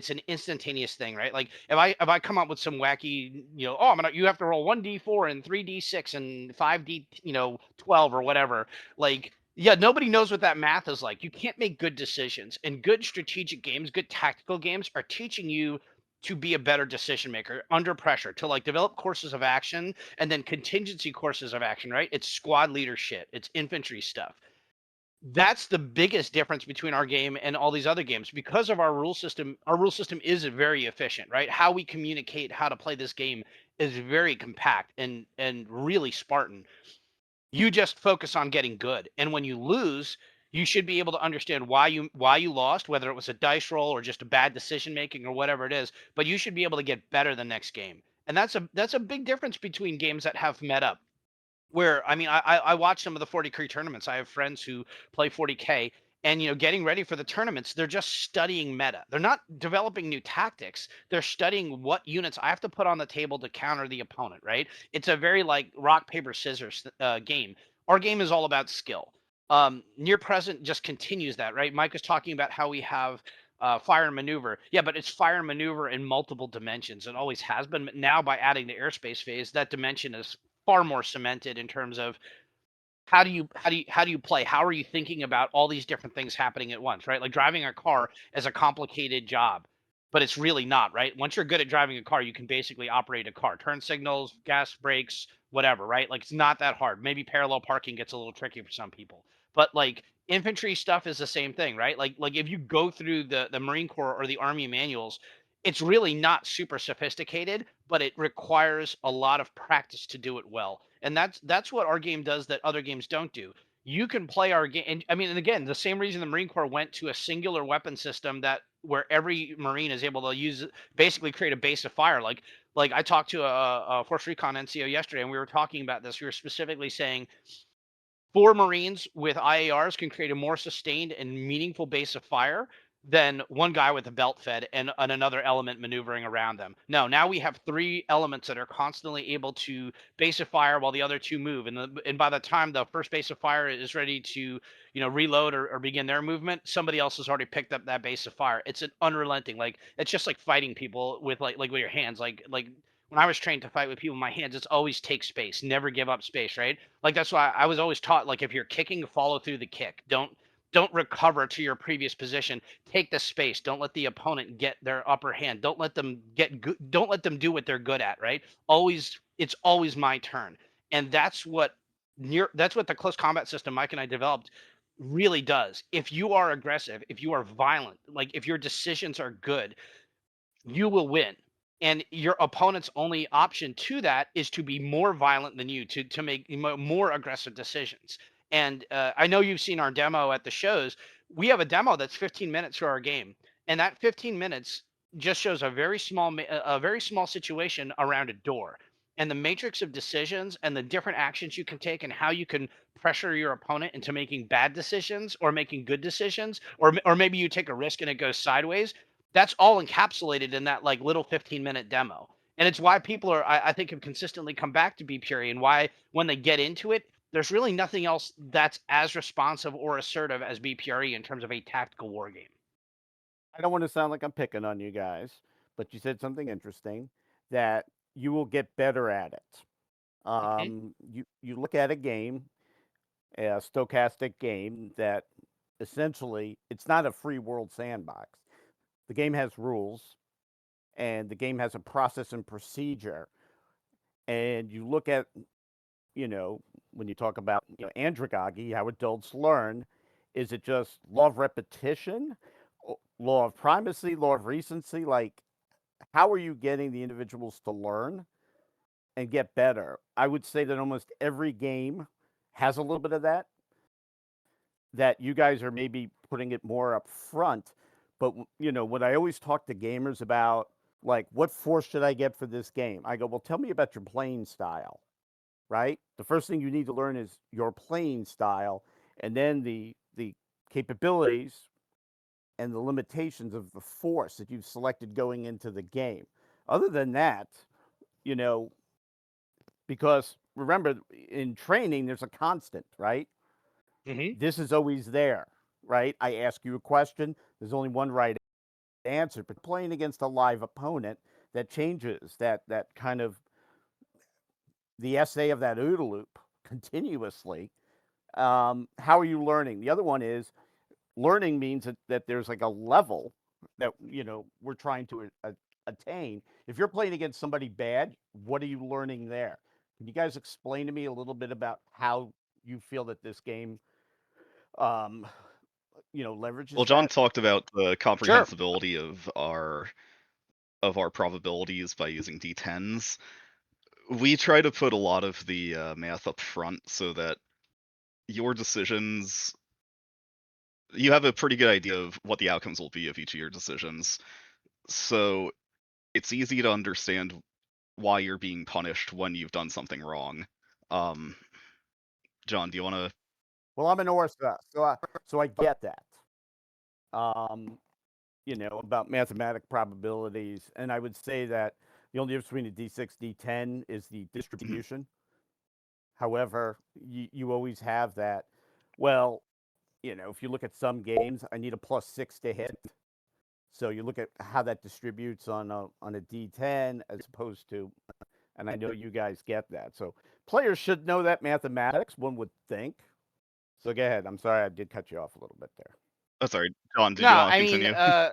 an instantaneous thing, right? Like if I come up with some wacky, you have to roll 1d4 and 3d6 and 5d, 12 or whatever. Like, yeah, nobody knows what that math is like. You can't make good decisions. And good strategic games, good tactical games are teaching you to be a better decision maker under pressure, to like develop courses of action and then contingency courses of action, right? It's squad leader shit. It's infantry stuff. That's the biggest difference between our game and all these other games. Because of our rule system is very efficient, right? How we communicate how to play this game is very compact and really Spartan. You just focus on getting good, and when you lose, you should be able to understand why you lost, whether it was a dice roll or just a bad decision making or whatever it is, but you should be able to get better the next game. And that's a big difference between games that have meta, where I mean, I watch some of the 40K tournaments. I have friends who play 40K, and getting ready for the tournaments, they're just studying meta. They're not developing new tactics. They're studying what units I have to put on the table to counter the opponent. Right? It's a very like rock paper scissors game. Our game is all about skill. Near present just continues that. Right? Mike was talking about how we have fire and maneuver. Yeah, but it's fire and maneuver in multiple dimensions. It always has been. Now, by adding the airspace phase, that dimension is far more cemented in terms of how do you play? How are you thinking about all these different things happening at once, right? Like driving a car is a complicated job, but it's really not, right? Once you're good at driving a car, you can basically operate a car, turn signals, gas, brakes, whatever, right? Like it's not that hard. Maybe parallel parking gets a little tricky for some people, But like infantry stuff is the same thing, right? Like if you go through the Marine Corps or the Army manuals, it's really not super sophisticated, but it requires a lot of practice to do it well. And that's what our game does that other games don't do. You can play our game, and I mean, and again, the same reason the Marine Corps went to a singular weapon system that where every Marine is able to use, basically create a base of fire. Like I talked to a Force Recon NCO yesterday, and we were talking about this. We were specifically saying 4 Marines with IARs can create a more sustained and meaningful base of fire than one guy with a belt fed and another element maneuvering around them. No, now we have 3 elements that are constantly able to base of fire while the other 2 move. And by the time the first base of fire is ready to, reload or begin their movement, somebody else has already picked up that base of fire. It's an unrelenting, like it's just like fighting people with like with your hands. Like when I was trained to fight with people with my hands, it's always take space, never give up space, right? Like that's why I was always taught, like if you're kicking, follow through the kick. Don't recover to your previous position. Take the space. Don't let the opponent get their upper hand. Don't let them get good. Don't let them do what they're good at, right? It's always my turn. And that's what the close combat system Mike and I developed really does. If you are aggressive, if you are violent, like if your decisions are good, you will win. And your opponent's only option to that is to be more violent than you, to make more aggressive decisions. And I know you've seen our demo at the shows. We have a demo that's 15 minutes for our game, and that 15 minutes just shows a very small situation around a door, and the matrix of decisions and the different actions you can take and how you can pressure your opponent into making bad decisions or making good decisions, or maybe you take a risk and it goes sideways. That's all encapsulated in that like little 15-minute demo. And it's why people I think have consistently come back to BPRE, and why when they get into it, there's really nothing else that's as responsive or assertive as BPRE in terms of a tactical war game. I don't want to sound like I'm picking on you guys, but you said something interesting, that you will get better at it. You look at a game, a stochastic game, that essentially it's not a free world sandbox. The game has rules, and the game has a process and procedure. And you look at, when you talk about andragogy, how adults learn, is it just law of repetition, law of primacy, law of recency? Like, how are you getting the individuals to learn and get better? I would say that almost every game has a little bit of that you guys are maybe putting it more up front. But, when I always talk to gamers about, like, what force should I get for this game? I go, well, tell me about your playing style, right? The first thing you need to learn is your playing style, and then the capabilities and the limitations of the force that you've selected going into the game. Other than that, because remember, in training, there's a constant, right? This is always there, right? I ask you a question, there's only one right answer, but playing against a live opponent, that changes that kind of the essay of that OODA loop continuously. How are you learning? The other one is learning means that there's like a level that we're trying to attain. If you're playing against somebody bad, what are you learning there? Can you guys explain to me a little bit about how you feel that this game leverages Well, John that? talked about the comprehensibility of our probabilities by using D10s. We try to put a lot of the math up front so that your decisions, you have a pretty good idea of what the outcomes will be of each of your decisions. So it's easy to understand why you're being punished when you've done something wrong. John, do you want to? Well, I'm an Orsa, so I get that. About mathematic probabilities, and I would say that the only difference between a D6, D10 is the distribution. However, you always have that. Well, if you look at some games, I need a +6 to hit. So you look at how that distributes on a D10 as opposed to, and I know you guys get that. So players should know that mathematics, one would think. So go ahead. I'm sorry, I did cut you off a little bit there. Oh, sorry, John. Did No, you want to I continue? mean,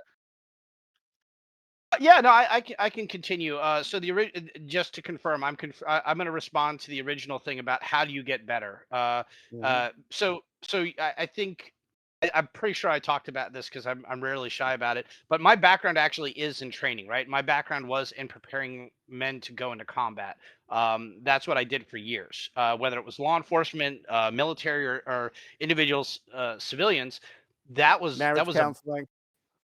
yeah, no, I can continue. So just to confirm, I'm going to respond to the original thing about how do you get better. So So I think I'm pretty sure I talked about this because I'm rarely shy about it. But my background actually is in training, right? My background was in preparing men to go into combat. That's what I did for years, whether it was law enforcement, military, or individuals, civilians. That Marriage was counseling.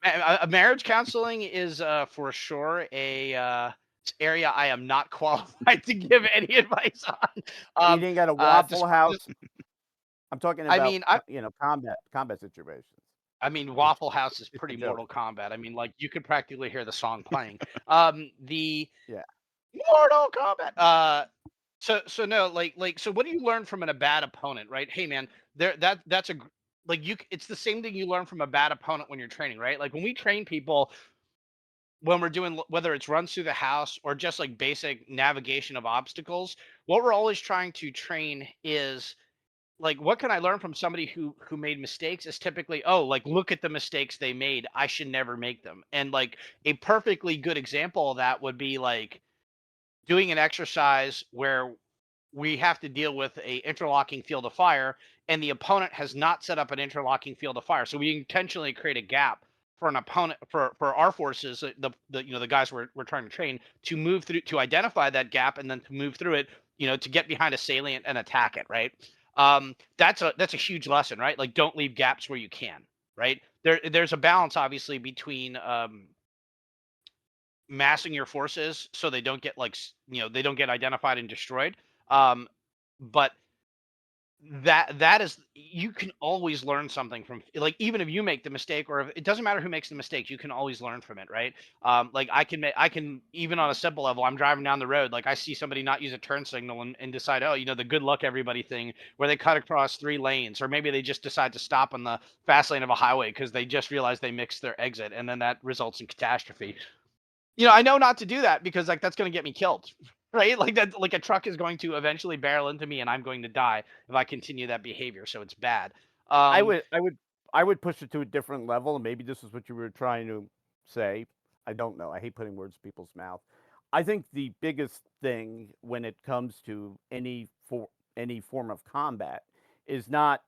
a marriage counseling is for sure a area I am not qualified to give any advice on. Eating at a Waffle House. Just I'm talking I about mean, I combat situations. I mean, It's Waffle House is it's a pretty joke. Mortal Kombat. I mean, like you could practically hear the song playing. The Yeah. Mortal Kombat. So no, so what do you learn from a bad opponent, right? Hey man, that's like it's the same thing you learn from a bad opponent when you're training, right? Like when we train people, when we're doing whether it's runs through the house or just like basic navigation of obstacles, what we're always trying to train is like what can I learn from somebody who made mistakes is typically, oh, like look at the mistakes they made, I should never make them. And like a perfectly good example of that would be like doing an exercise where we have to deal with a interlocking field of fire and the opponent has not set up an interlocking field of fire, so we intentionally create a gap for an opponent, for our forces, the guys we're trying to train, to move through, to identify that gap and then to move through it, to get behind a salient and attack it, right? That's a huge lesson, right? Like don't leave gaps where you can, right? There's a balance obviously between massing your forces so they don't get they don't get identified and destroyed. But that is, you can always learn something from, like, even if you make the mistake, or if it doesn't matter who makes the mistake, you can always learn from it, right? Like I can even on a simple level, I'm driving down the road, like I see somebody not use a turn signal and decide, oh, the good luck everybody thing where they cut across 3 lanes, or maybe they just decide to stop on the fast lane of a highway because they just realized they mixed their exit, and then that results in catastrophe. I know not to do that because like that's going to get me killed, right? Like that, like a truck is going to eventually barrel into me and I'm going to die if I continue that behavior. So it's bad. I Um, would I would I would push it to a different level, and maybe this is what you were trying to say. I don't know. I hate putting words in people's mouth. I think the biggest thing when it comes to any form of combat is not,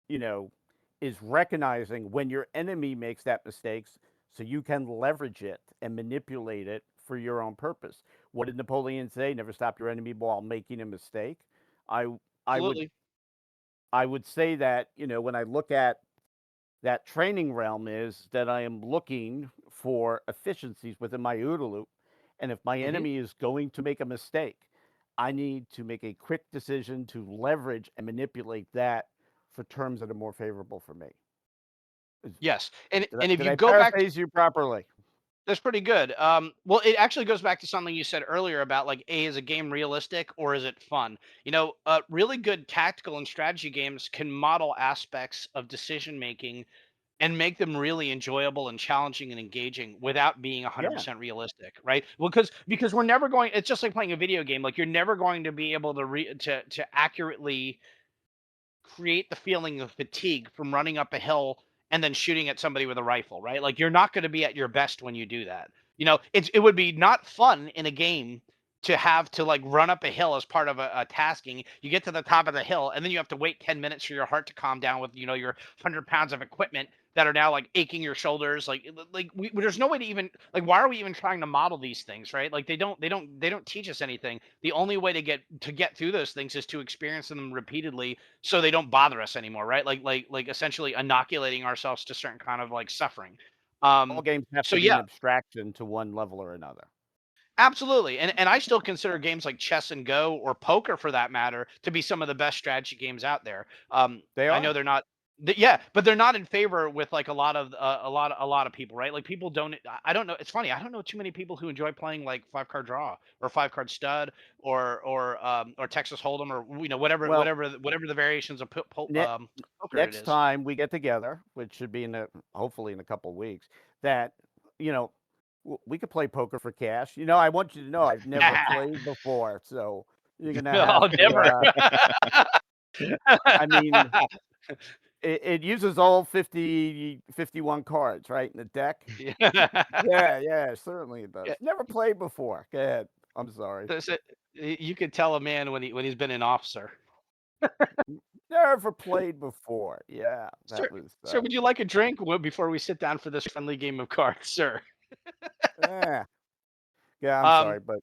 you know, is recognizing when your enemy makes that mistakes so you can leverage it and manipulate it for your own purpose. What did Napoleon say? Never stop your enemy while making a mistake. I I would Absolutely. I would say that, when I look at that training realm is that I am looking for efficiencies within my OODA loop. And if my Hmm. enemy is going to make a mistake, I need to make a quick decision to leverage and manipulate that for terms that are more favorable for me. Yes. And Did I, and if did you I go back, paraphrase you properly? that's pretty good. Well, it actually goes back to something you said earlier about like, is a game realistic or is it fun? Really good tactical and strategy games can model aspects of decision making and make them really enjoyable and challenging and engaging without being Yeah. 100% realistic, right? Well, because we're never going. It's just like playing a video game. Like you're never going to be able to accurately create the feeling of fatigue from running up a hill and then shooting at somebody with a rifle, right? Like you're not going to be at your best when you do that. It would be not fun in a game to have to like run up a hill as part of a tasking. You get to the top of the hill and then you have to wait 10 minutes for your heart to calm down with your 100 pounds of equipment that are now like aching your shoulders. There's no way to even, like, why are we even trying to model these things, right? Like they don't teach us anything. The only way to get through those things is to experience them repeatedly so they don't bother us anymore, right? Like essentially inoculating ourselves to certain kind of like suffering. All games have So to be an yeah, abstraction to one level or another. absolutely. And I still consider games like chess and go, or poker for that matter, to be some of the best strategy games out there. They I know are. they're not. Yeah, but they're not in favor with like a lot of people, right? Like people don't. I don't know. It's funny. I don't know too many people who enjoy playing like 5 card draw or 5 card stud or Texas Hold'em, or whatever Well, whatever whatever the variations of ne- poker it next is. time we get together, which should be hopefully in a couple of weeks, that you know we could play poker for cash. I want you to know I've never played before, so you're gonna have No, to. never. I mean, it uses all 51 cards, right, in the deck. Yeah, yeah, certainly it does. Yeah. Never played before. Go ahead. I'm sorry. So you could tell a man when he's been an officer. Never played before. Yeah, Sir, that was. sir, would you like a drink before we sit down for this friendly game of cards, sir? Yeah, yeah. I'm Um, sorry, but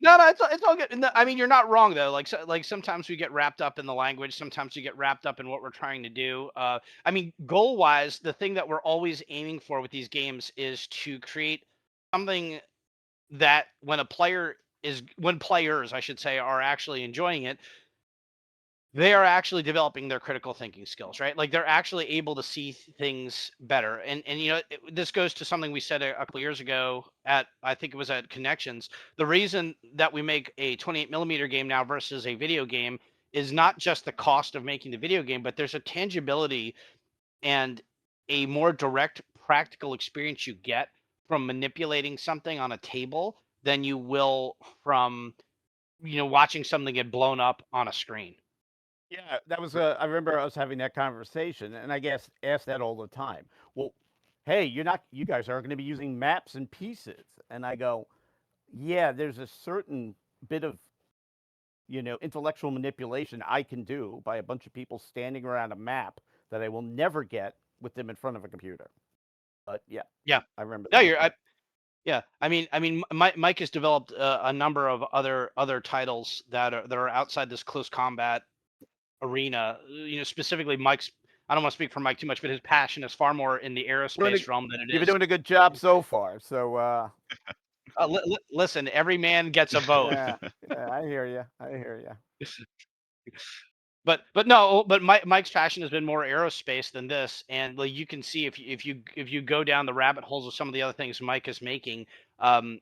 no, it's all good. No, I mean, you're not wrong though. Like sometimes we get wrapped up in the language. Sometimes you get wrapped up in what we're trying to do. I mean, goal wise, the thing that we're always aiming for with these games is to create something that when players, I should say, are actually enjoying it, they are actually developing their critical thinking skills, right? Like they're actually able to see things better. And this goes to something we said a couple years ago at, I think it was at Connections. The reason that we make a 28 millimeter game now versus a video game is not just the cost of making the video game, but there's a tangibility and a more direct practical experience you get from manipulating something on a table than you will from watching something get blown up on a screen. yeah, that was. I remember us having that conversation, and I guess asked that all the time. Well, hey, you guys aren't going to be using maps and pieces, and I go, yeah, there's a certain bit of intellectual manipulation I can do by a bunch of people standing around a map that I will never get with them in front of a computer. But yeah, Yeah. I remember No, that. yeah. I mean, Mike has developed a number of other titles that are outside this close combat arena. Specifically, Mike's. I don't want to speak for Mike too much, but his passion is far more in the aerospace realm than it You've been is. doing a good job so far. So Listen, every man gets a vote. yeah, yeah, I hear you. I hear you. But no, but Mike's passion has been more aerospace than this, and like you can see if you go down the rabbit holes of some of the other things Mike is making, um,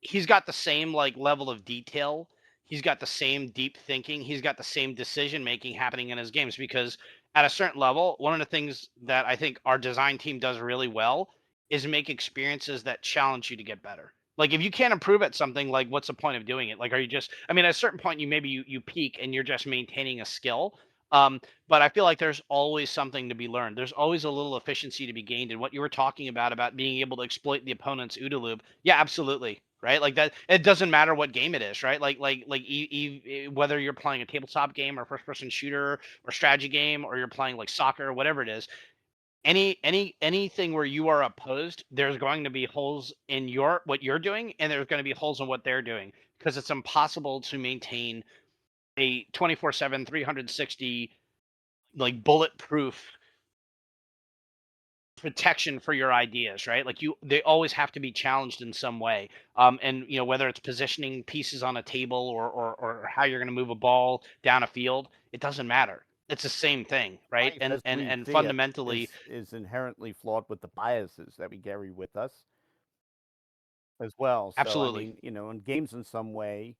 he's got the same like level of detail. He's got the same deep thinking. He's got the same decision making happening in his games because at a certain level, one of the things that I think our design team does really well is make experiences that challenge you to get better. Like if you can't improve at something, like what's the point of doing it? Like are you just I mean at a certain point you peak and you're just maintaining a skill. But I feel like there's always something to be learned. There's always a little efficiency to be gained. And what you were talking about being able to exploit the opponent's OODA loop, yeah, absolutely, right? Like that, it doesn't matter what game it is, right? Whether you're playing a tabletop game or first person shooter or strategy game, or you're playing like soccer or whatever it is, anything where you are opposed, there's going to be holes in what you're doing, and there's going to be holes in what they're doing because it's impossible to maintain a 24/7, 360 like bulletproof protection for your ideas, right? Like they always have to be challenged in some way. And whether it's positioning pieces on a table or how you're going to move a ball down a field, it doesn't matter. It's the same thing, right? Life, And as and we and see it, fundamentally, is inherently flawed with the biases that we carry with us as well. So I absolutely. mean, in games in some way,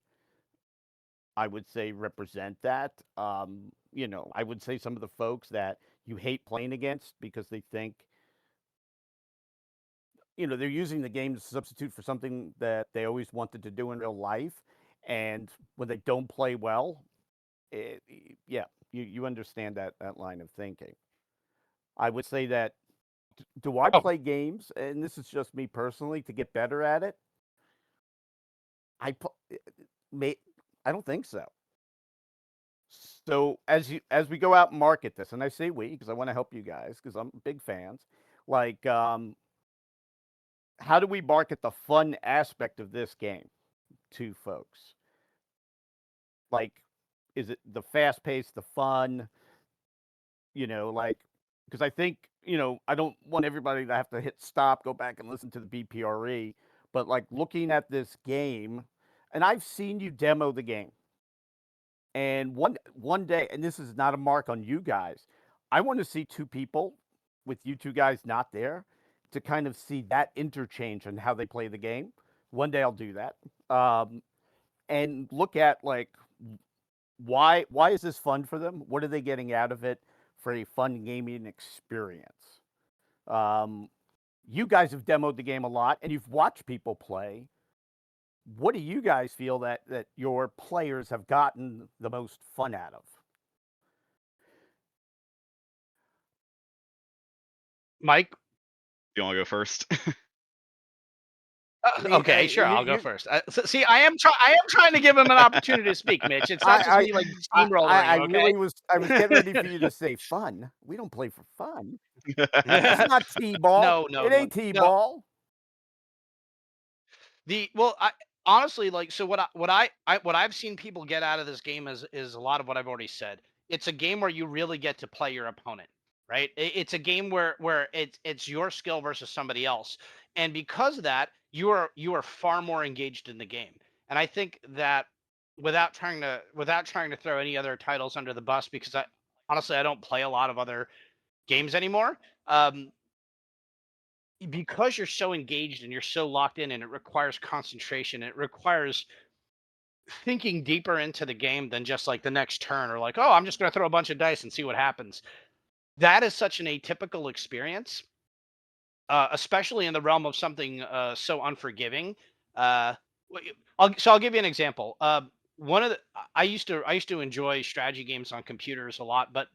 I would say represent that. I would say some of the folks that you hate playing against because they think, they're using the game to substitute for something that they always wanted to do in real life. And when they don't play well, it, yeah, you understand that line of thinking. I would say that do I Oh, play games, and this is just me personally, to get better at it? I pu- may I don't think so. So as we go out and market this, and I say we because I want to help you guys because I'm big fans. Like, how do we market the fun aspect of this game to folks? Like, is it the fast pace, the fun? Like, because I think I don't want everybody to have to hit stop, go back and listen to the BPRE, but like looking at this game, and I've seen you demo the game. And one day, and this is not a mark on you guys, I want to see two people with you two guys not there to kind of see that interchange and how they play the game. One day I'll do that, and look at like why is this fun for them? What are they getting out of it for a fun gaming experience? Um, you guys have demoed the game a lot, and you've watched people play. What do you guys feel that your players have gotten the most fun out of? Mike. You want to go first? Okay, sure. I'll go first. See, I am trying to give him an opportunity to speak, Mitch. It's not just me like steamrolling. I Okay? really was. I was getting ready for you to say fun. We don't play for fun. It's not t-ball. No, It ain't no. t-ball. Honestly, like, so what I've seen people get out of this game is a lot of what I've already said. It's a game where you really get to play your opponent, right? It's a game where it's your skill versus somebody else, and because of that, you are far more engaged in the game. And I think that without trying to throw any other titles under the bus, because I honestly I don't play a lot of other games anymore. Because you're so engaged and you're so locked in, and it requires concentration, it requires thinking deeper into the game than just like the next turn, or like, oh, I'm just going to throw a bunch of dice and see what happens. That is such an atypical experience, especially in the realm of something so unforgiving. I'll give you an example. One of the I used to enjoy strategy games on computers a lot, but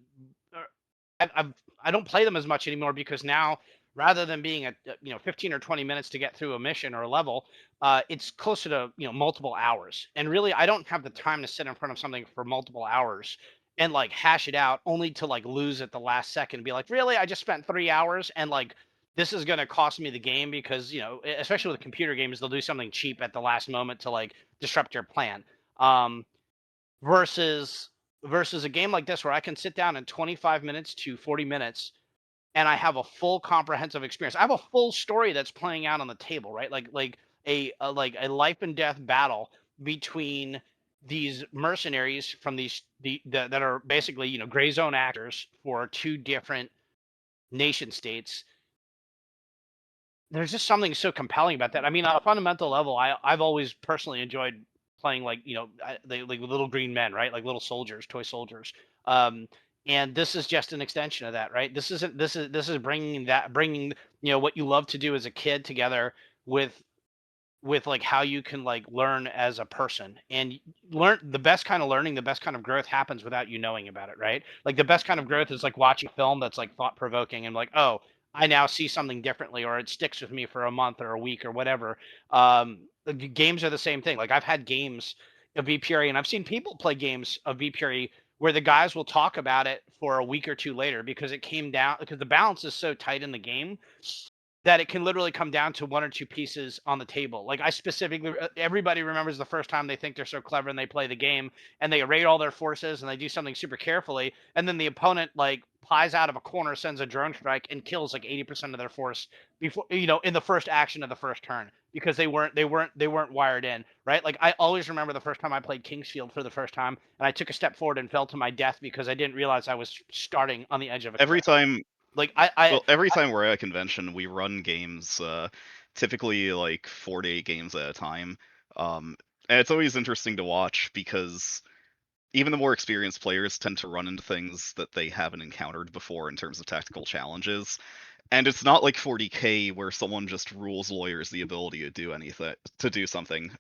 I don't play them as much anymore, because now, rather than being at 15 or 20 minutes to get through a mission or a level, it's closer to multiple hours. And really, I don't have the time to sit in front of something for multiple hours and like hash it out, only to like lose at the last second and be like, really, I just spent 3 hours, and like this is going to cost me the game, because especially with computer games, they'll do something cheap at the last moment to like disrupt your plan. Versus a game like this, where I can sit down in 25 minutes to 40 minutes and I have a full comprehensive experience. I have a full story that's playing out on the table, right? Like a life and death battle between these mercenaries from that are basically gray zone actors for two different nation states. There's just something so compelling about that. I mean, on a fundamental level, I've always personally enjoyed playing like like little green men, right? Like little soldiers, toy soldiers. And this is just an extension of that, right? This is bringing what you love to do as a kid together with like how you can like learn as a person, and learn the best kind of learning, the best kind of growth happens without you knowing about it, right? Like the best kind of growth is like watching a film that's like thought provoking, and like, oh, I now see something differently, or it sticks with me for a month or a week or whatever. The games are the same thing. Like I've had games of VPRE, and I've seen people play games of VPRE where the guys will talk about it for a week or two later, because it came down, because the balance is so tight in the game that it can literally come down to one or two pieces on the table. Like I specifically, everybody remembers the first time they think they're so clever and they play the game and they array all their forces and they do something super carefully, and then the opponent like plies out of a corner, sends a drone strike, and kills like 80% of their force before in the first action of the first turn, because they weren't wired in, right? Like I always remember the first time I played Kingsfield for the first time, and I took a step forward and fell to my death because I didn't realize I was starting on the edge of a Every cliff. time Like every time we're at a convention, we run games, typically like 4 to 8 games at a time. And it's always interesting to watch, because even the more experienced players tend to run into things that they haven't encountered before in terms of tactical challenges. And it's not like 40K where someone just rules lawyers the ability to do something.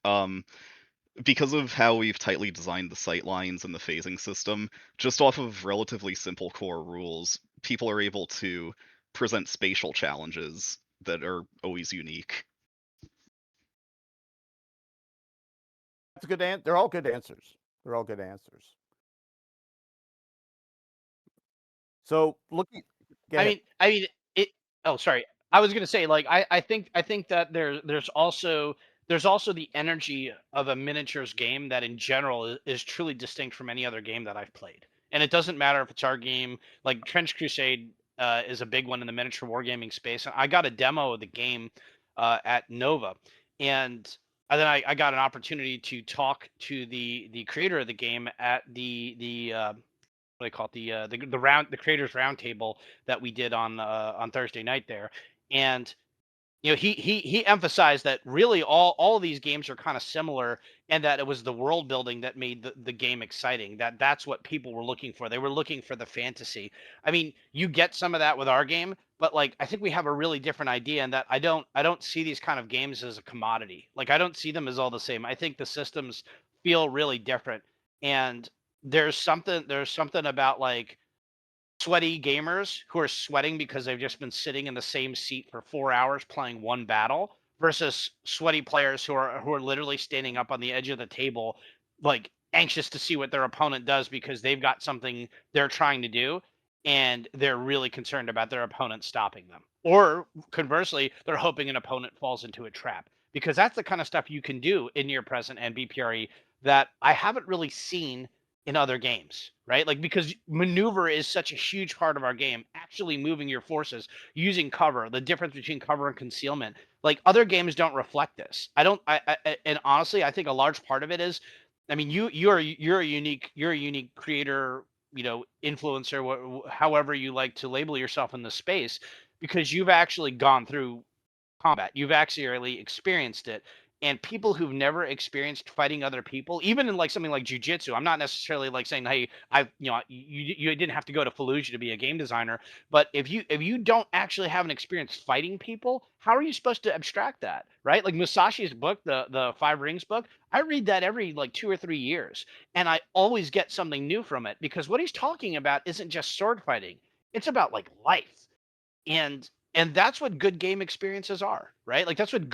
Because of how we've tightly designed the sight lines and the phasing system, just off of relatively simple core rules, people are able to present spatial challenges that are always unique. That's a good answer. They're all good answers. They're all good answers. So looking, I mean, it. Oh, sorry. I was gonna say, like, I think that there's also the energy of a miniatures game that in general is truly distinct from any other game that I've played. And it doesn't matter if it's our game. Like Trench Crusade is a big one in the miniature wargaming space. And I got a demo of the game at Nova, and then I got an opportunity to talk to the creator of the game at the what do they call it, the creators roundtable that we did on Thursday night there. And he emphasized that really all of these games are kind of similar, and that it was the world building that made the game exciting. That's what people were looking for. They were looking for the fantasy. I mean, you get some of that with our game, but like I think we have a really different idea, and that I don't see these kind of games as a commodity. Like I don't see them as all the same. I think the systems feel really different, and there's something about like sweaty gamers who are sweating because they've just been sitting in the same seat for 4 hours playing one battle, versus sweaty players who are literally standing up on the edge of the table, like anxious to see what their opponent does because they've got something they're trying to do and they're really concerned about their opponent stopping them. Or conversely, they're hoping an opponent falls into a trap, because that's the kind of stuff you can do in near present and BPRE that I haven't really seen in other games, right? Like, because maneuver is such a huge part of our game, actually moving your forces, using cover, the difference between cover and concealment. Like, other games don't reflect this. And honestly, I think a large part of it is, I mean, you're a unique creator, influencer, however you like to label yourself in the space, because you've actually gone through combat. You've actually experienced it. And people who've never experienced fighting other people, even in like something like jujitsu, I'm not necessarily like saying, hey, you didn't have to go to Fallujah to be a game designer. But if you don't actually have an experience fighting people, how are you supposed to abstract that, right? Like Musashi's book, the Five Rings book, I read that every like 2 or 3 years, and I always get something new from it, because what he's talking about isn't just sword fighting; it's about like life. And that's what good game experiences are, right? Like that's what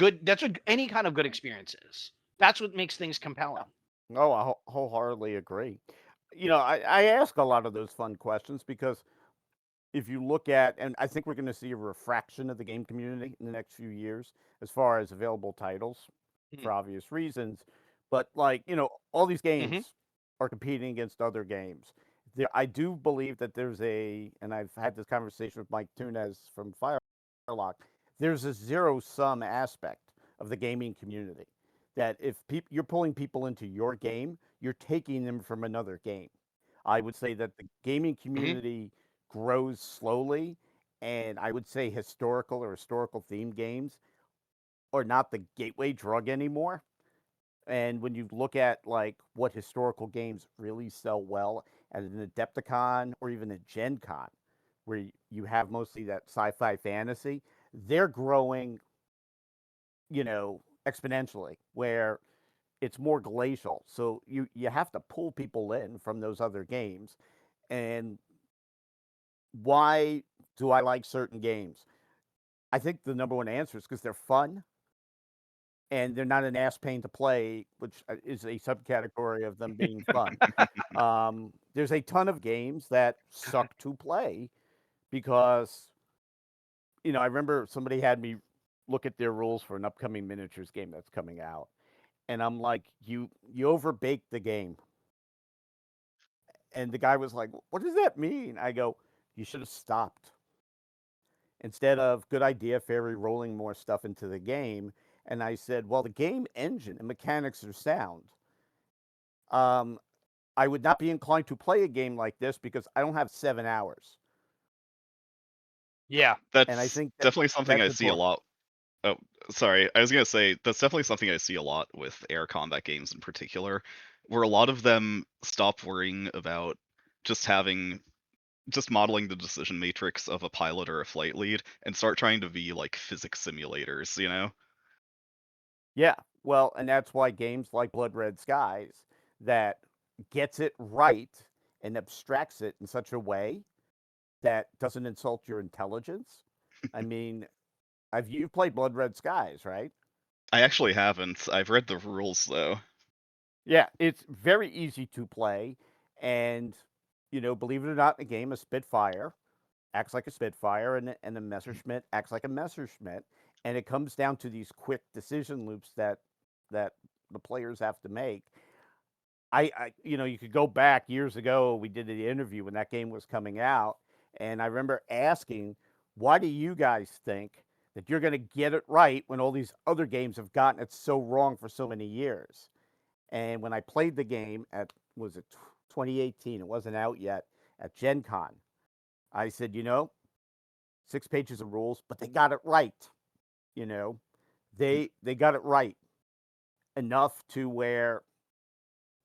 any kind of good experience is. That's what makes things compelling. Oh, I wholeheartedly agree. I ask a lot of those fun questions because if you look at, and I think we're going to see a refraction of the game community in the next few years as far as available titles for obvious reasons. But like, all these Mm-hmm. games are competing against other games. I do believe that and I've had this conversation with Mike Tunez from Firelock, there's a zero sum aspect of the gaming community. That if you're pulling people into your game, you're taking them from another game. I would say that the gaming Mm-hmm. community grows slowly, and I would say historical themed games are not the gateway drug anymore. And when you look at like what historical games really sell well at an Adepticon or even a Gen Con, where you have mostly that sci-fi fantasy, they're growing, exponentially, where it's more glacial. So you have to pull people in from those other games. And why do I like certain games? I think the number one answer is because they're fun and they're not an ass pain to play, which is a subcategory of them being fun. There's a ton of games that suck to play because, I remember somebody had me look at their rules for an upcoming miniatures game that's coming out. And I'm like, you overbaked the game. And the guy was like, what does that mean? I go, you should have stopped. Instead of good idea, fairy rolling more stuff into the game. And I said, well, the game engine and mechanics are sound. I would not be inclined to play a game like this because I don't have 7 hours. Yeah. And I That's think definitely something that's I see a important. lot. Oh, sorry. I was gonna say that's definitely something I see a lot with air combat games in particular, where a lot of them stop worrying about just having just modeling the decision matrix of a pilot or a flight lead and start trying to be like physics simulators, you know? Yeah. Well, and that's why games like Blood Red Skies that gets it right and abstracts it in such a way that doesn't insult your intelligence. I mean, you've played Blood Red Skies, right? I actually haven't. I've read the rules though. Yeah, it's very easy to play, and believe it or not, in the game, a Spitfire acts like a Spitfire, and a Messerschmitt acts like a Messerschmitt, and it comes down to these quick decision loops that the players have to make. You could go back years ago. We did the interview when that game was coming out, and I remember asking, "Why do you guys think that you're going to get it right when all these other games have gotten it so wrong for so many years?" And when I played the game at, was it 2018? It wasn't out yet, at Gen Con. I said, 6 pages of rules, but they got it right. You know, they got it right enough to where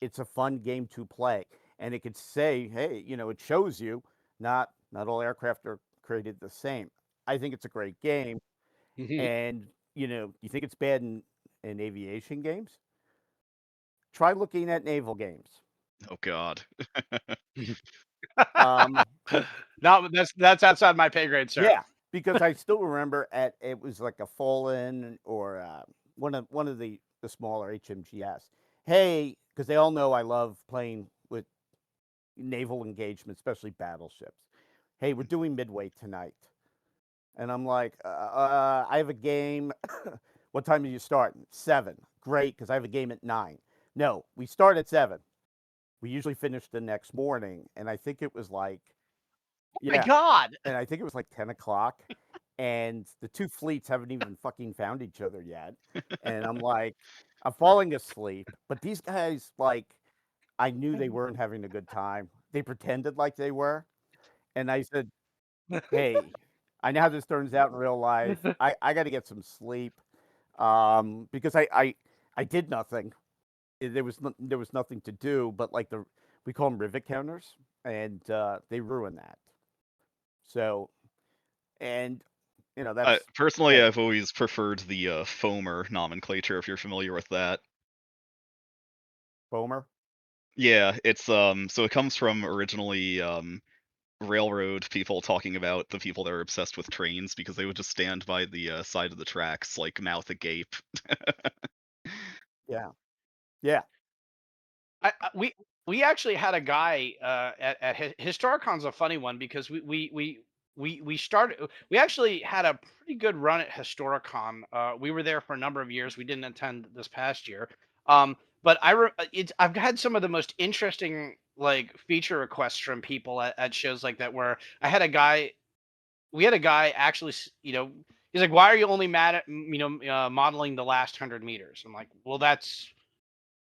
it's a fun game to play, and it could say, hey, it shows you not all aircraft are created the same. I think it's a great game, Mm-hmm. and you think it's bad in aviation games? Try looking at naval games. Oh god. Um, No, that's outside my pay grade, sir. yeah, because I still remember it was like a Fallen or one of the smaller HMGS. Hey, because they all know I love playing with naval engagement, especially battleships. Hey, we're doing Midway tonight, and I'm like, I have a game. What time do you start? 7. Great, because I have a game at 9. No, we start at 7. We usually finish the next morning, and I think it was like, My yeah, God. and I think it was like 10 o'clock, and the two fleets haven't even fucking found each other yet. And I'm like, I'm falling asleep, but these guys, like, I knew they weren't having a good time. They pretended like they were. And I said, hey, I know how this turns out in real life. I got to get some sleep because I did nothing. There was nothing to do, but like we call them rivet counters, and they ruin that. So, and that's Personally, hey, I've always preferred the foamer nomenclature, if you're familiar with that. Bomer. Yeah, it's so it comes from originally railroad people talking about the people that are obsessed with trains because they would just stand by the side of the tracks, like mouth agape. Yeah, yeah, We actually had a guy at Historicon's a funny one because we started we actually had a pretty good run at Historicon. We were there for a number of years. We didn't attend this past year. But I've had some of the most interesting like feature requests from people at shows like that where we had a guy actually he's like, why are you only mad at modeling the last 100 meters? I'm like, well, that's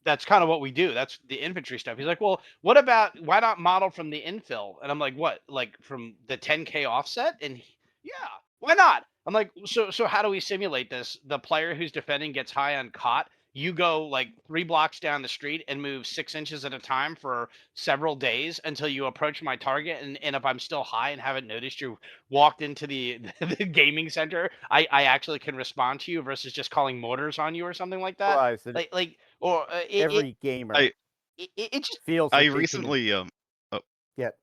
kind of what we do. That's the infantry stuff. He's like, well, what about why not model from the infill? And I'm like, what? Like from the 10K offset? And yeah, why not? I'm like, so how do we simulate this? The player who's defending gets high on cot. You go like 3 blocks down the street and move 6 inches at a time for several days until you approach my target. And if I'm still high and haven't noticed you walked into the gaming center, I actually can respond to you versus just calling mortars on you or something like that. realize that Like or every gamer I it just feels I that they can recently oh, get.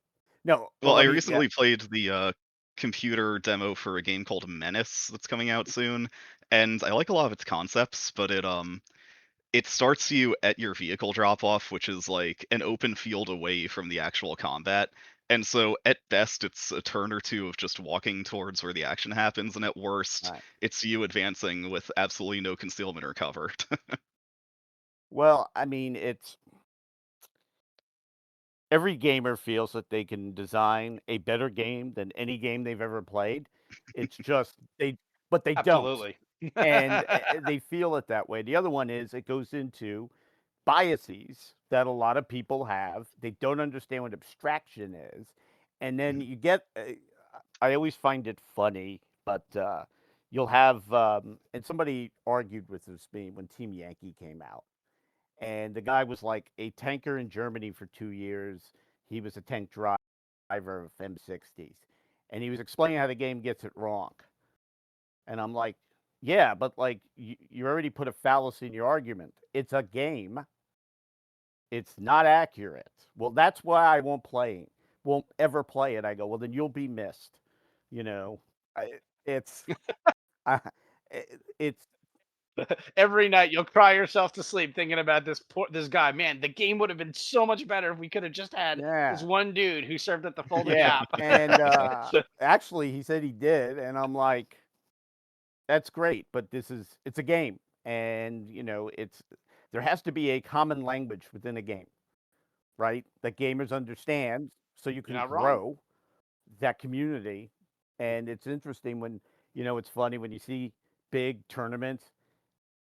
No, well, well, I let me. Yeah, recently played the computer demo for a game called Menace that's coming out soon, and I like a lot of its concepts, but it starts you at your vehicle drop off, which is like an open field away from the actual combat. And so at best it's a turn or two of just walking towards where the action happens, and at worst right. it's you advancing with absolutely no concealment or cover. Well, I mean, it's every gamer feels that they can design a better game than any game they've ever played. It's just but they don't, absolutely. and they feel it that way. The other one is it goes into biases that a lot of people have. They don't understand what abstraction is, and then you get. I always find it funny, but you'll have and somebody argued with this me when Team Yankee came out, and the guy was like a tanker in Germany for 2 years. He was a tank driver of M60s, and he was explaining how the game gets it wrong. And I'm like, yeah, but like you already put a fallacy in your argument. It's a game. It's not accurate. Well, that's why I won't ever play it. I go, well, then you'll be missed. You know, it's, I, it's, Every night you'll cry yourself to sleep thinking about this guy. Man, the game would have been so much better if we could have just had this yeah, one dude who served at the folder yeah. shop. And actually, he said he did, and I'm like, that's great, but it's a game, and there has to be a common language within a game, right? That gamers understand, so you You're can not wrong. grow that community. And it's interesting when it's funny when you see big tournaments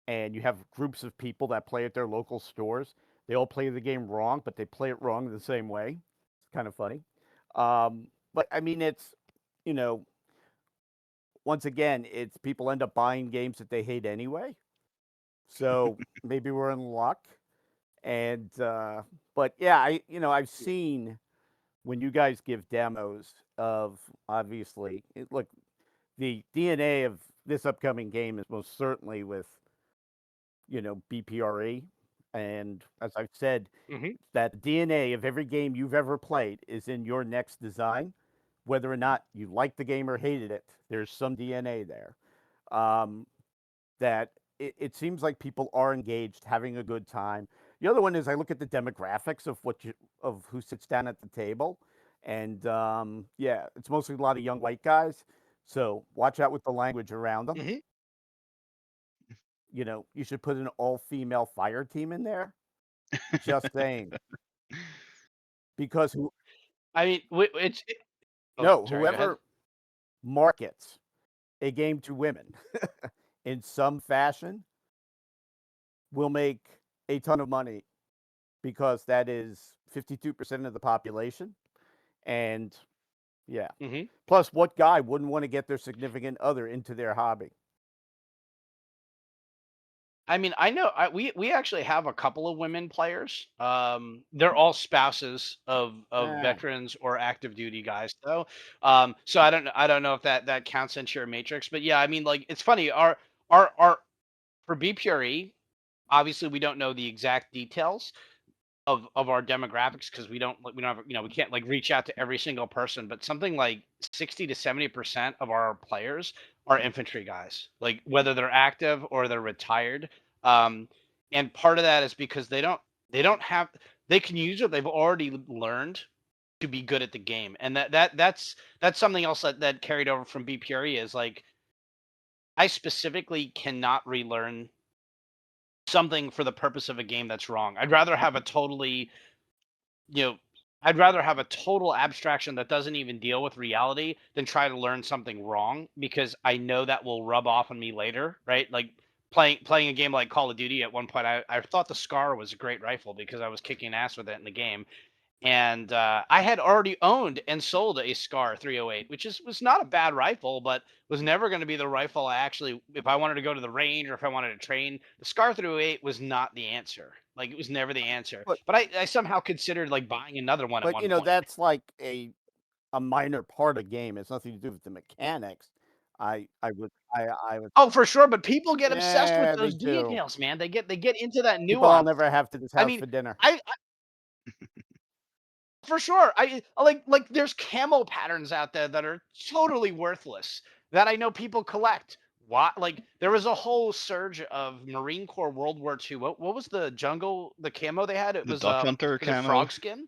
and you have groups of people that play at their local stores. They all play the game wrong, but they play it wrong the same way. It's kind of funny. But I mean, it's you know, once again, it's people end up buying games that they hate anyway. So maybe we're in luck. And but yeah, I've seen when you guys give demos of obviously look, the DNA of this upcoming game is most certainly with BPRE, and as I've said, Hmm. that DNA of every game you've ever played is in your next design. whether or not you liked the game or hated it, there's some DNA there. That it seems like people are engaged, having a good time. The other one is I look at the demographics of who sits down at the table, and yeah, it's mostly a lot of young white guys. So watch out with the language around them. Mhm. You know, you should put an all-female fire team in there. Just saying, because I mean, oh, no, sorry, go ahead. whoever markets a game to women in some fashion will make a ton of money, because that is 52% of the population. And yeah, Mhm. plus, what guy wouldn't want to get their significant other into their hobby? I mean, I know we actually have a couple of women players. They're all spouses of Eh, veterans or active duty guys, though. So I don't know if that counts into your matrix, but yeah, I mean, like it's funny. Our for BPRE, obviously we don't know the exact details of our demographics because we don't have, we can't like reach out to every single person, but something like 60 to 70% of our players are infantry guys, like whether they're active or they're retired. um and part of that is because they don't have, they can use what they've already learned to be good at the game, and that's something else that carried over from BPRE is like I specifically cannot relearn something for the purpose of a game that's wrong. I'd rather have a totally, you know, I'd rather have a total abstraction that doesn't even deal with reality than try to learn something wrong because I know that will rub off on me later, right? Like playing a game like Call of Duty at one point, I thought the Scar was a great rifle because I was kicking ass with it in the game. And I had already owned and sold a Scar 308, which was not a bad rifle, but was never going to be the rifle I actually, if I wanted to go to the range or if I wanted to train, the Scar 308 was not the answer. Like it was never the answer. but But I somehow considered like buying another one at but one point. that's like a minor part of game. It's nothing to do with the mechanics. I would. Oh, for sure. But people get obsessed with Yeah, they those do. details, man. They get into that People I'll nuance. never have to this I house mean, for dinner. I for sure. I like there's camo patterns out there that are totally worthless that I know people collect. Why? Like there was a whole surge of Marine Corps World War II. What was the jungle, the camo they had? It The was Duck Hunter was it camo. frog skin?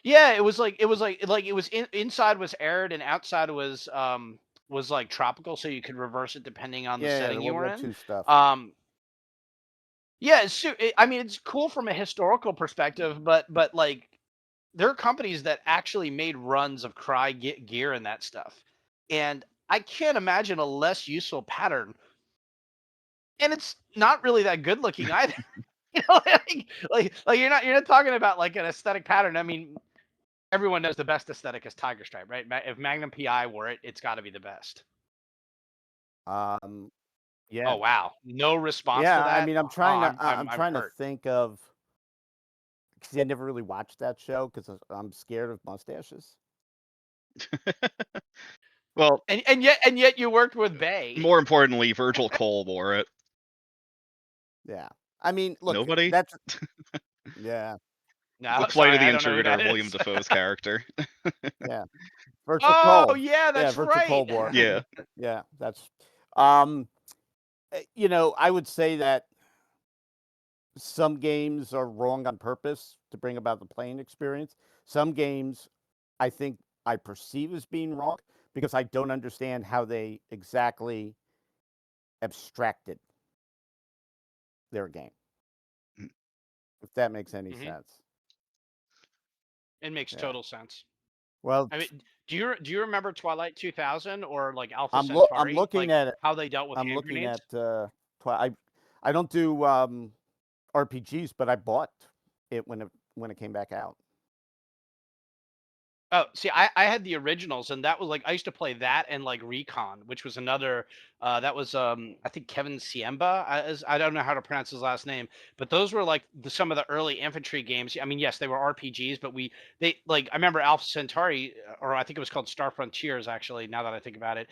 Yeah, it was like it was inside was arid and outside was like tropical, so you could reverse it depending on the Yeah, the setting you World were War in. II stuff. Yeah, I mean it's cool from a historical perspective, but like there are companies that actually made runs of Cry gear and that stuff. And I can't imagine a less useful pattern. And it's not really that good looking either. Like you're not talking about like an aesthetic pattern. I mean, everyone knows the best aesthetic is Tiger Stripe, right? If Magnum PI wore it, it's got to be the best. Um, Oh yeah, wow, no response to yeah. I that. mean, Oh, I'm I'm trying to hurt. think of, because I never really watched that show because I'm scared of mustaches. Well, And yet you worked with Bay. more importantly, Virgil Cole wore it. Yeah, I mean, look, Nobody? that's yeah, No, The Flight sorry, of the I don't know who Intruder, that William is. Dafoe's character. yeah. Virtual Oh Cole. yeah, Yeah, that's Virtual right. Cold War. Yeah. Yeah, that's um you know, I would say that some games are wrong on purpose to bring about the playing experience. Some games I think I perceive as being wrong because I don't understand how they exactly abstracted their game. Mm. If that makes any Mhm. sense. It makes Yeah. total sense. Well, I mean, do you remember Twilight 2000 or like Alpha I'm Centauri, looking like at it. how they dealt with I'm hand looking grenades? at I don't do RPGs, but I bought it when it came back out. Oh, see, I had the originals, and that was like I used to play that and like Recon, which was another. That was I think Kevin Siemba. I don't know how to pronounce his last name, but those were like some of the early infantry games. I mean, yes, they were RPGs, but they like I remember Alpha Centauri, or I think it was called Star Frontiers. Actually, now that I think about it,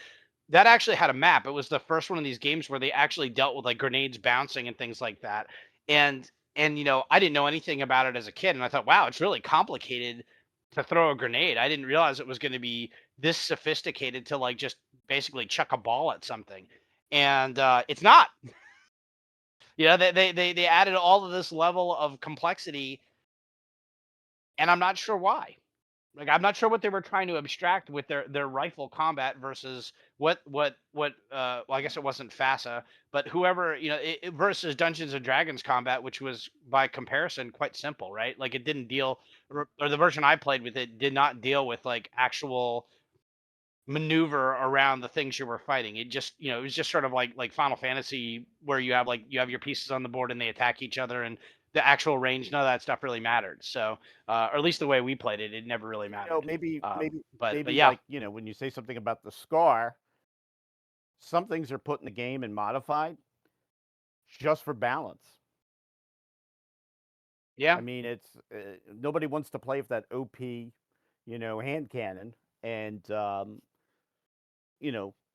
that actually had a map. It was the first one of these games where they actually dealt with like grenades bouncing and things like that. And I didn't know anything about it as a kid, and I thought, wow, it's really complicated. to throw a grenade. I didn't realize it was going to be this sophisticated to like just basically chuck a ball at something, and it's not. They added all of this level of complexity, and I'm not sure why. Like, I'm not sure what they were trying to abstract with their rifle combat versus well, I guess it wasn't FASA, but whoever, versus Dungeons and Dragons combat, which was by comparison quite simple, right? Like, it didn't deal, or the version I played with it did not deal with like actual maneuver around the things you were fighting. It just, it was just sort of like Final Fantasy, where you have your pieces on the board and they attack each other, and the actual range, none of that stuff really mattered. So, or at least the way we played it, it never really mattered. Maybe Yeah, like, when you say something about the scar, some things are put in the game and modified just for balance. yeah, I mean, it's nobody wants to play with that OP, hand cannon, and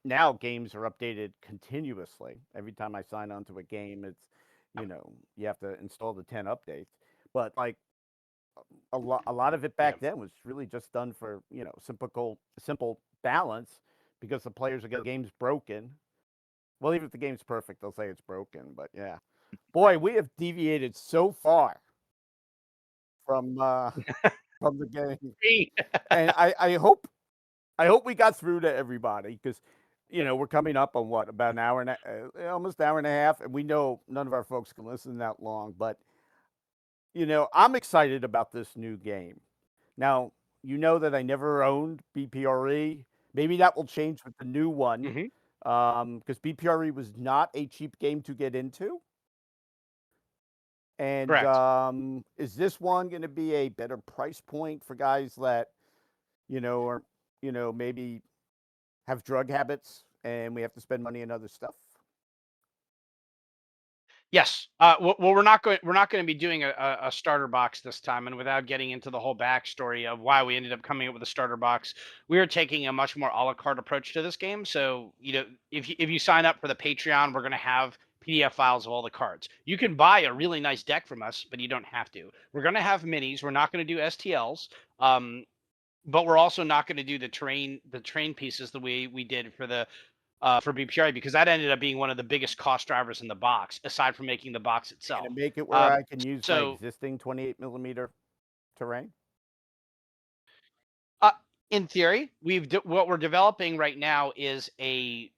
now games are updated continuously. Every time I sign on to a game, it's, you have to install the 10 updates. But like a lot of it back then was really just done for, simple balance, because the players are getting games broken. Well, even if the game's perfect, they'll say it's broken. But yeah, boy, we have deviated so far from from the game, and I hope we got through to everybody, because, we're coming up on what, about an hour and almost an hour and a half, and we know none of our folks can listen that long. But I'm excited about this new game. Now, that I never owned BPRE. Maybe that will change with the new one, because BPRE was not a cheap game to get into. And correct. is this one going to be a better price point for guys that, are, maybe have drug habits and we have to spend money on other stuff? Yes. Well, we're not going to be doing a starter box this time, and without getting into the whole backstory of why we ended up coming up with a starter box, we are taking a much more a la carte approach to this game. So, if you sign up for the Patreon, we're going to have PDF files of all the cards. You can buy a really nice deck from us, but you don't have to. We're going to have minis. We're not going to do STLs. But we're also not going to do the train pieces the way we did for BPRI, because that ended up being one of the biggest cost drivers in the box, aside from making the box itself. Can it make it where I can use my So, existing 28 millimeter terrain? in theory, what we're developing right now is a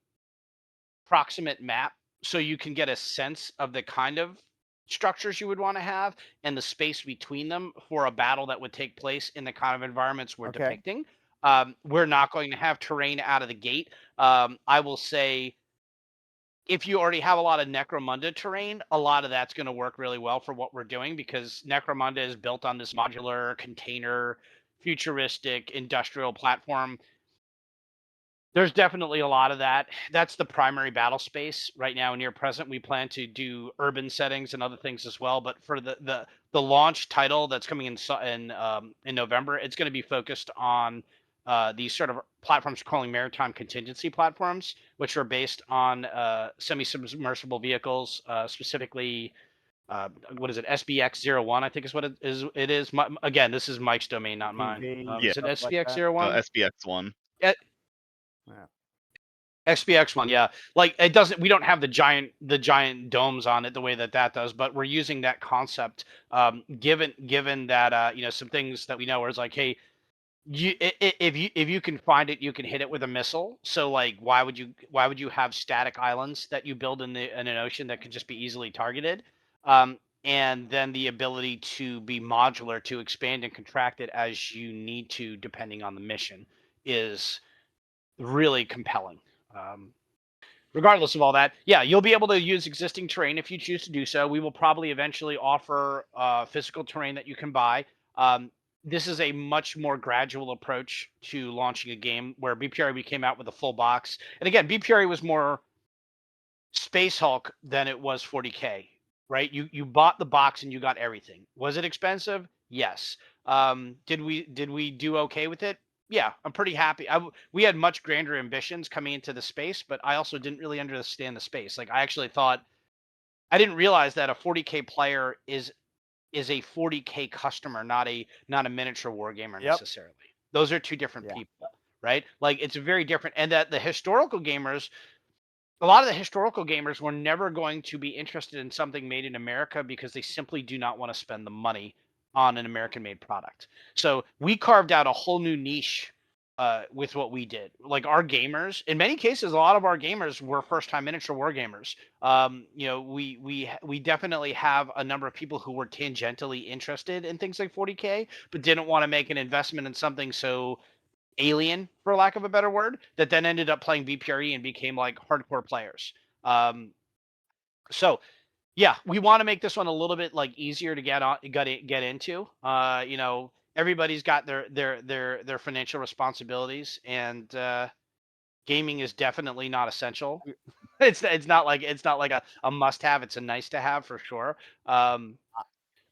proximate map, so you can get a sense of the kind of structures you would want to have and the space between them for a battle that would take place in the kind of environments we're Okay. depicting. We're not going to have terrain out of the gate. I will say, if you already have a lot of Necromunda terrain, a lot of that's going to work really well for what we're doing, because Necromunda is built on this modular container, futuristic industrial platform. There's definitely a lot of that. That's the primary battle space right now near present. We plan to do urban settings and other things as well, but for the launch title that's coming in November, it's going to be focused on these sort of platforms we're calling maritime contingency platforms, which are based on semi-submersible vehicles, specifically what is it, SBX-01, I think is what it is. Again, this is Mike's domain, not mine. Is it SBX-01? SBX1. Yeah. SPX1, yeah. Like, it doesn't. We don't have the giant domes on it the way that does, but we're using that concept. Given that some things that we know, where it's like, hey, if you can find it, you can hit it with a missile. So like, why would you have static islands that you build in an ocean that could just be easily targeted? And then the ability to be modular, to expand and contract it as you need to, depending on the mission, is really compelling. Regardless of all that, yeah, you'll be able to use existing terrain if you choose to do so. We will probably eventually offer physical terrain that you can buy. This is a much more gradual approach to launching a game, where BPRE came out with a full box. And again, BPRE was more Space Hulk than it was 40K, right? You bought the box and you got everything. Was it expensive? Yes. Did we do okay with it? Yeah, I'm pretty happy. We had much grander ambitions coming into the space, but I also didn't really understand the space. Like, I didn't realize that a 40K player is is a 40K customer, not a miniature wargamer Yep. necessarily. Those are two different Yeah. people, right? Like it's very different. And that the historical gamers, a lot of the historical gamers were never going to be interested in something made in America because they simply do not want to spend the money on an American made product. So we carved out a whole new niche with what we did. Like our gamers, in many cases, a lot of our gamers were first time miniature war gamers. You know, we definitely have a number of people who were tangentially interested in things like 40K, but didn't want to make an investment in something so alien, for lack of a better word, that then ended up playing BPRE and became like hardcore players. So yeah, we want to make this one a little bit like easier to get into. You know, everybody's got their financial responsibilities, and gaming is definitely not essential. It's not like a must have. It's a nice to have for sure.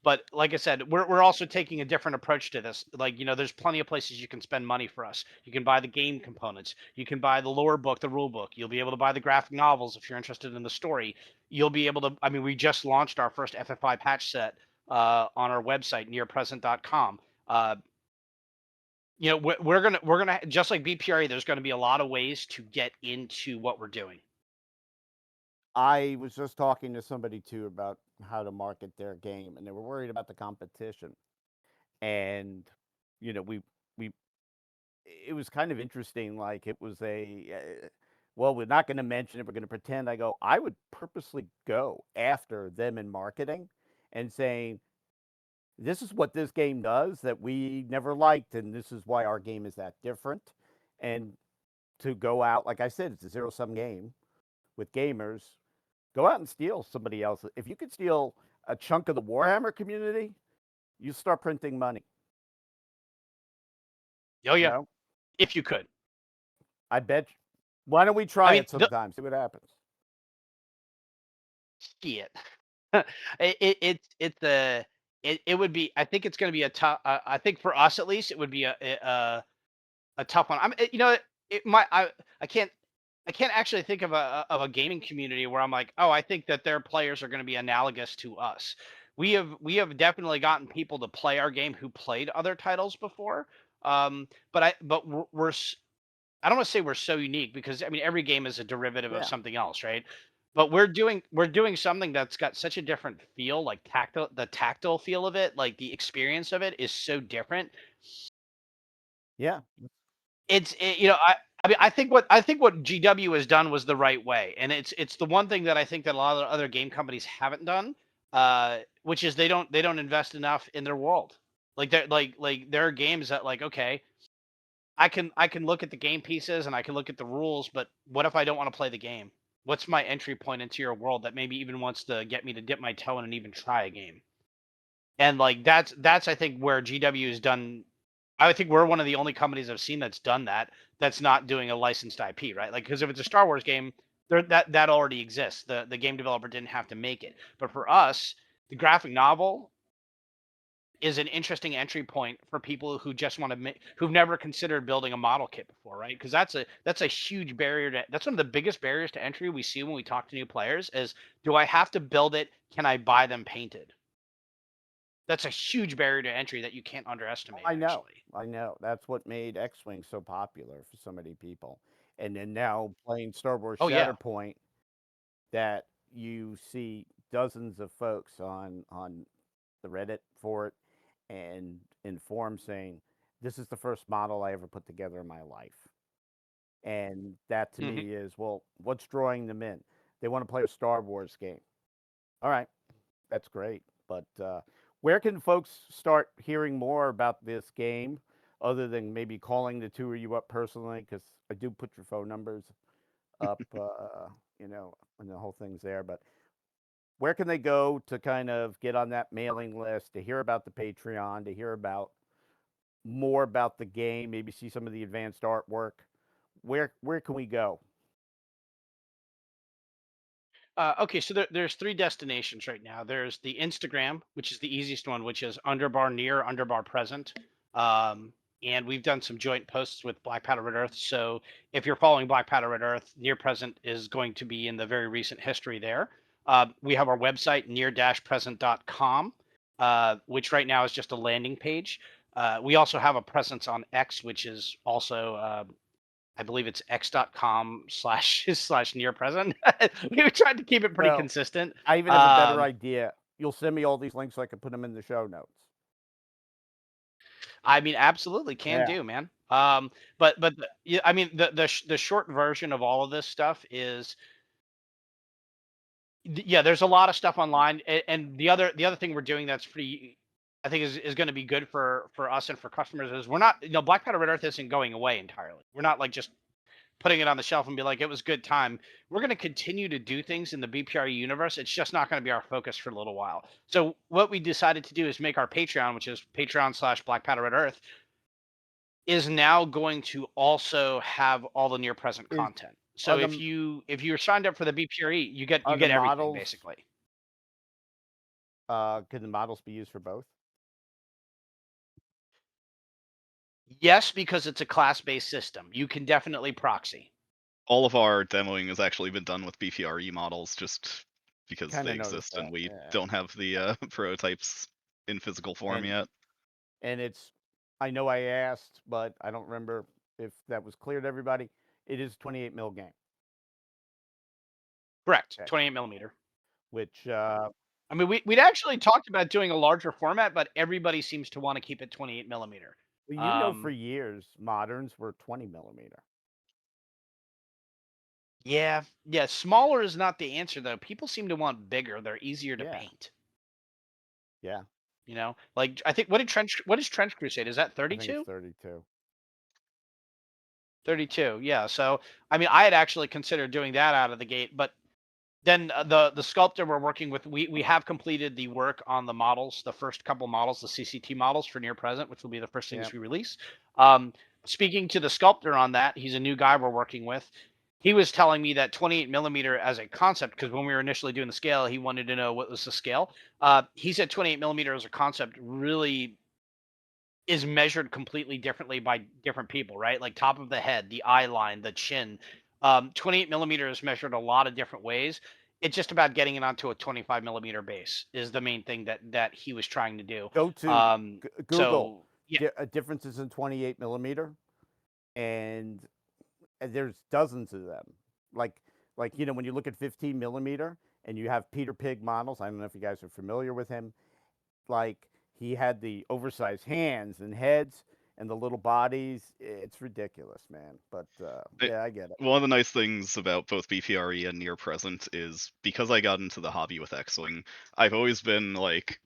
But like I said, we're also taking a different approach to this. Like, you know, there's plenty of places you can spend money for us. You can buy the game components. You can buy the lore book, the rule book. You'll be able to buy the graphic novels if you're interested in the story. You'll be able to. I mean, we just launched our first FFI patch set on our website, nearpresent.com. You know, we're gonna just like BPRE. There's going to be a lot of ways to get into what we're doing. I was just talking to somebody too about how to market their game, and they were worried about the competition. And you know, we it was kind of interesting. Like it was well, we're not going to mention it. We're going to pretend. I go. I would purposely go after them in marketing, and saying, this is what this game does that we never liked, and this is why our game is that different. And to go out, like I said, it's a zero sum game with gamers. Go out and steal somebody else. If you could steal a chunk of the Warhammer community, you start printing money. Oh You yeah, know, if you could. I bet. Why don't we try mean, it sometime? See what happens. Shit. It would be. I think it's going to be a tough. I think for us at least, it would be a tough one. You know, I can't actually think of a gaming community where I'm like, oh, I think that their players are going to be analogous to us. We have definitely gotten people to play our game who played other titles before. But I don't want to say we're so unique because I mean every game is a derivative of Yeah. something else, right? But we're doing something that's got such a different feel, like the tactile feel of it, like the experience of it is so different. Yeah. You know, I mean I think what GW has done was the right way, and it's the one thing that I think that a lot of the other game companies haven't done, which is they don't invest enough in their world. Like they're like there are games that like okay, I can look at the game pieces and I can look at the rules, but what if I don't want to play the game? What's my entry point into your world that maybe even wants to get me to dip my toe in and even try a game? And like that's I think where GW has done. I think we're one of the only companies I've seen that's done that. That's not doing a licensed IP, right? Like because if it's a Star Wars game, that already exists. The game developer didn't have to make it. But for us, the graphic novel is an interesting entry point for people who just want to make, who've never considered building a model kit before, right? Because that's a huge barrier to, that's one of the biggest barriers to entry we see when we talk to new players is, do I have to build it? Can I buy them painted? That's a huge barrier to entry that you can't underestimate. I know. Actually. I know. That's what made X-Wing so popular for so many people. And then now playing Star Wars Oh yeah. Shatterpoint, that you see dozens of folks on the Reddit for it and in forums saying, this is the first model I ever put together in my life. And that to me is, well, what's drawing them in? They want to play a Star Wars game. All right, that's great. But where can folks start hearing more about this game other than maybe calling the two of you up personally? Because I do put your phone numbers up, you know, and the whole thing's there. But where can they go to kind of get on that mailing list, to hear about the Patreon, to hear about more about the game, maybe see some of the advanced artwork? Where can we go? Okay, so there's three destinations right now. There's the Instagram, which is the easiest one, which is underbar near underbar present. And we've done some joint posts with Black Powder Red Earth. So if you're following Black Powder Red Earth, near present is going to be in the very recent history there. We have our website, near-present.com. which right now is just a landing page. We also have a presence on X, which is also I believe it's x.com//near present. We tried to keep it pretty Well, consistent. I even have a better idea. You'll send me all these links so I can put them in the show notes. I mean, absolutely can Yeah. do, man. But yeah, I mean, the short version of all of this stuff is, yeah, there's a lot of stuff online, and the other thing we're doing that's pretty, I think is going to be good for us and for customers is we're not, Black Powder Red Earth isn't going away entirely. We're not like just putting it on the shelf and be like, it was good time. We're going to continue to do things in the BPRE universe. It's just not going to be our focus for a little while. So what we decided to do is make our Patreon, which is Patreon/Black Powder Red Earth, is now going to also have all the near present content. So if you're signed up for the BPRE, you get everything models, basically. Can the models be used for both? Yes, because it's a class-based system. You can definitely proxy. All of our demoing has actually been done with BPRE models just because Kinda they noticed exist that, and we yeah. don't have the prototypes in physical form yet. And it's, I know I asked, but I don't remember if that was clear to everybody. It is 28 mil game. Correct. Okay. 28 millimeter. Which I mean, we'd actually talked about doing a larger format, but everybody seems to want to keep it 28 millimeter. well, for years moderns were 20 millimeter. Yeah, smaller is not the answer though. People seem to want bigger. They're easier to paint. Yeah. Like I think what is Trench Crusade? Is that 32? I think it's 32. 32. Yeah. So I mean, I had actually considered doing that out of the gate, but then the sculptor we're working with, we have completed the work on the models, the first couple models, the CCT models for near present, which will be the first things we release. Speaking to the sculptor on that, he's a new guy we're working with. He was telling me that 28 millimeter as a concept, because when we were initially doing the scale, he wanted to know what was the scale. He said 28 millimeter as a concept really is measured completely differently by different people, right? Like top of the head, the eye line, the chin. 28 millimeter is measured a lot of different ways. It's just about getting it onto a 25 millimeter base is the main thing that he was trying to do. Go to Google. So, yeah. Differences in 28 millimeter, and there's dozens of them. Like when you look at 15 millimeter and you have Peter Pig models. I don't know if you guys are familiar with him. Like he had the oversized hands and heads and the little bodies. It's ridiculous, man. But yeah, I get it. One of the nice things about both BPRE and Near Present is because I got into the hobby with X-Wing, I've always been like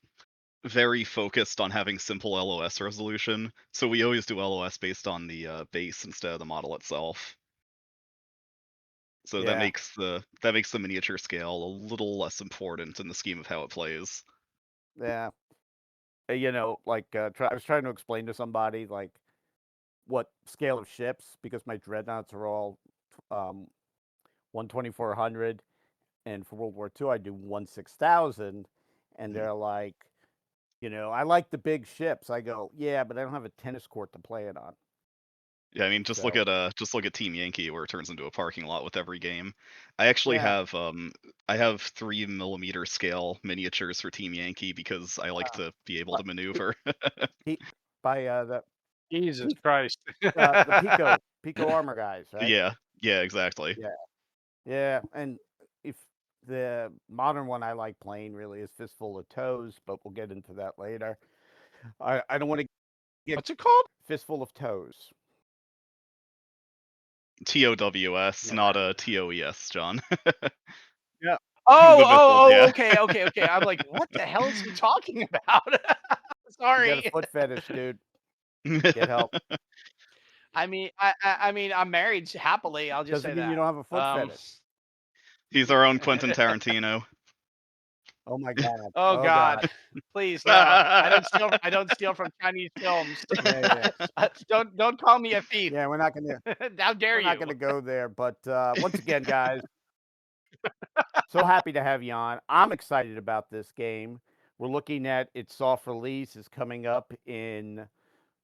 very focused on having simple LOS resolution. So we always do LOS based on the base instead of the model itself. So that makes the miniature scale a little less important in the scheme of how it plays. Yeah. Like I was trying to explain to somebody like what scale of ships, because my dreadnoughts are all 1/2400, and for World War II I do 1/6000, and they're like, I like the big ships. I go, yeah, but I don't have a tennis court to play it on. Yeah, I mean, just look at Team Yankee, where it turns into a parking lot with every game. I actually have 3 millimeter scale miniatures for Team Yankee because I like to be able to maneuver. By the Jesus Christ. the Pico armor guys, right? Yeah, exactly. Yeah, and if the modern one I like playing really is Fistful of Toes, but we'll get into that later. I don't want to get What's it called? Fistful of Toes. TOWS, not a TOES, John. Yeah. Oh, okay. I'm like, what the hell is he talking about? Sorry. You got a foot fetish, dude. Get help. I mean, I'm married happily. I'll just Doesn't say mean that. you don't have a foot fetish. He's our own Quentin Tarantino. Oh my God. Oh God. Please no. I don't steal from Chinese films. Yeah. Don't call me a thief. Yeah, we're not gonna. How dare you? We're not gonna go there. But once again, guys, so happy to have you on. I'm excited about this game. We're looking at its soft release is coming up in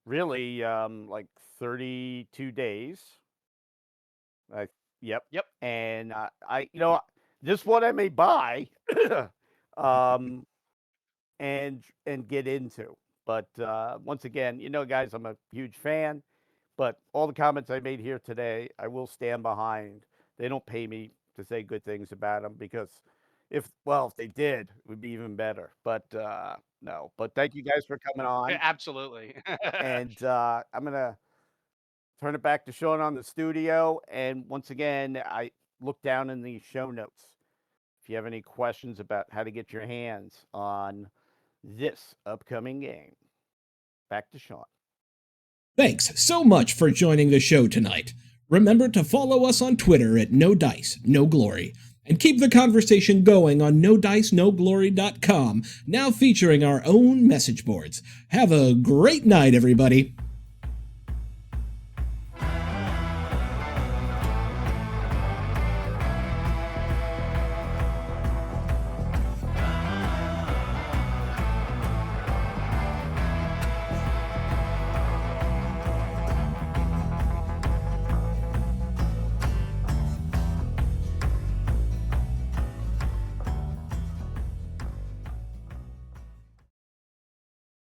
really like 32 days. Yep. And I this one I may buy. and get into. But once again, guys, I'm a huge fan. But all the comments I made here today, I will stand behind. They don't pay me to say good things about them because if they did, it would be even better. But no. But thank you guys for coming on. Absolutely. And I'm gonna turn it back to Sean on the studio. And once again, I look down in the show notes if you have any questions about how to get your hands on this upcoming game. Back to Sean. Thanks so much for joining the show tonight. Remember to follow us on Twitter at No Dice, No Glory, and keep the conversation going on NoDiceNoGlory.com, now featuring our own message boards. Have a great night, everybody.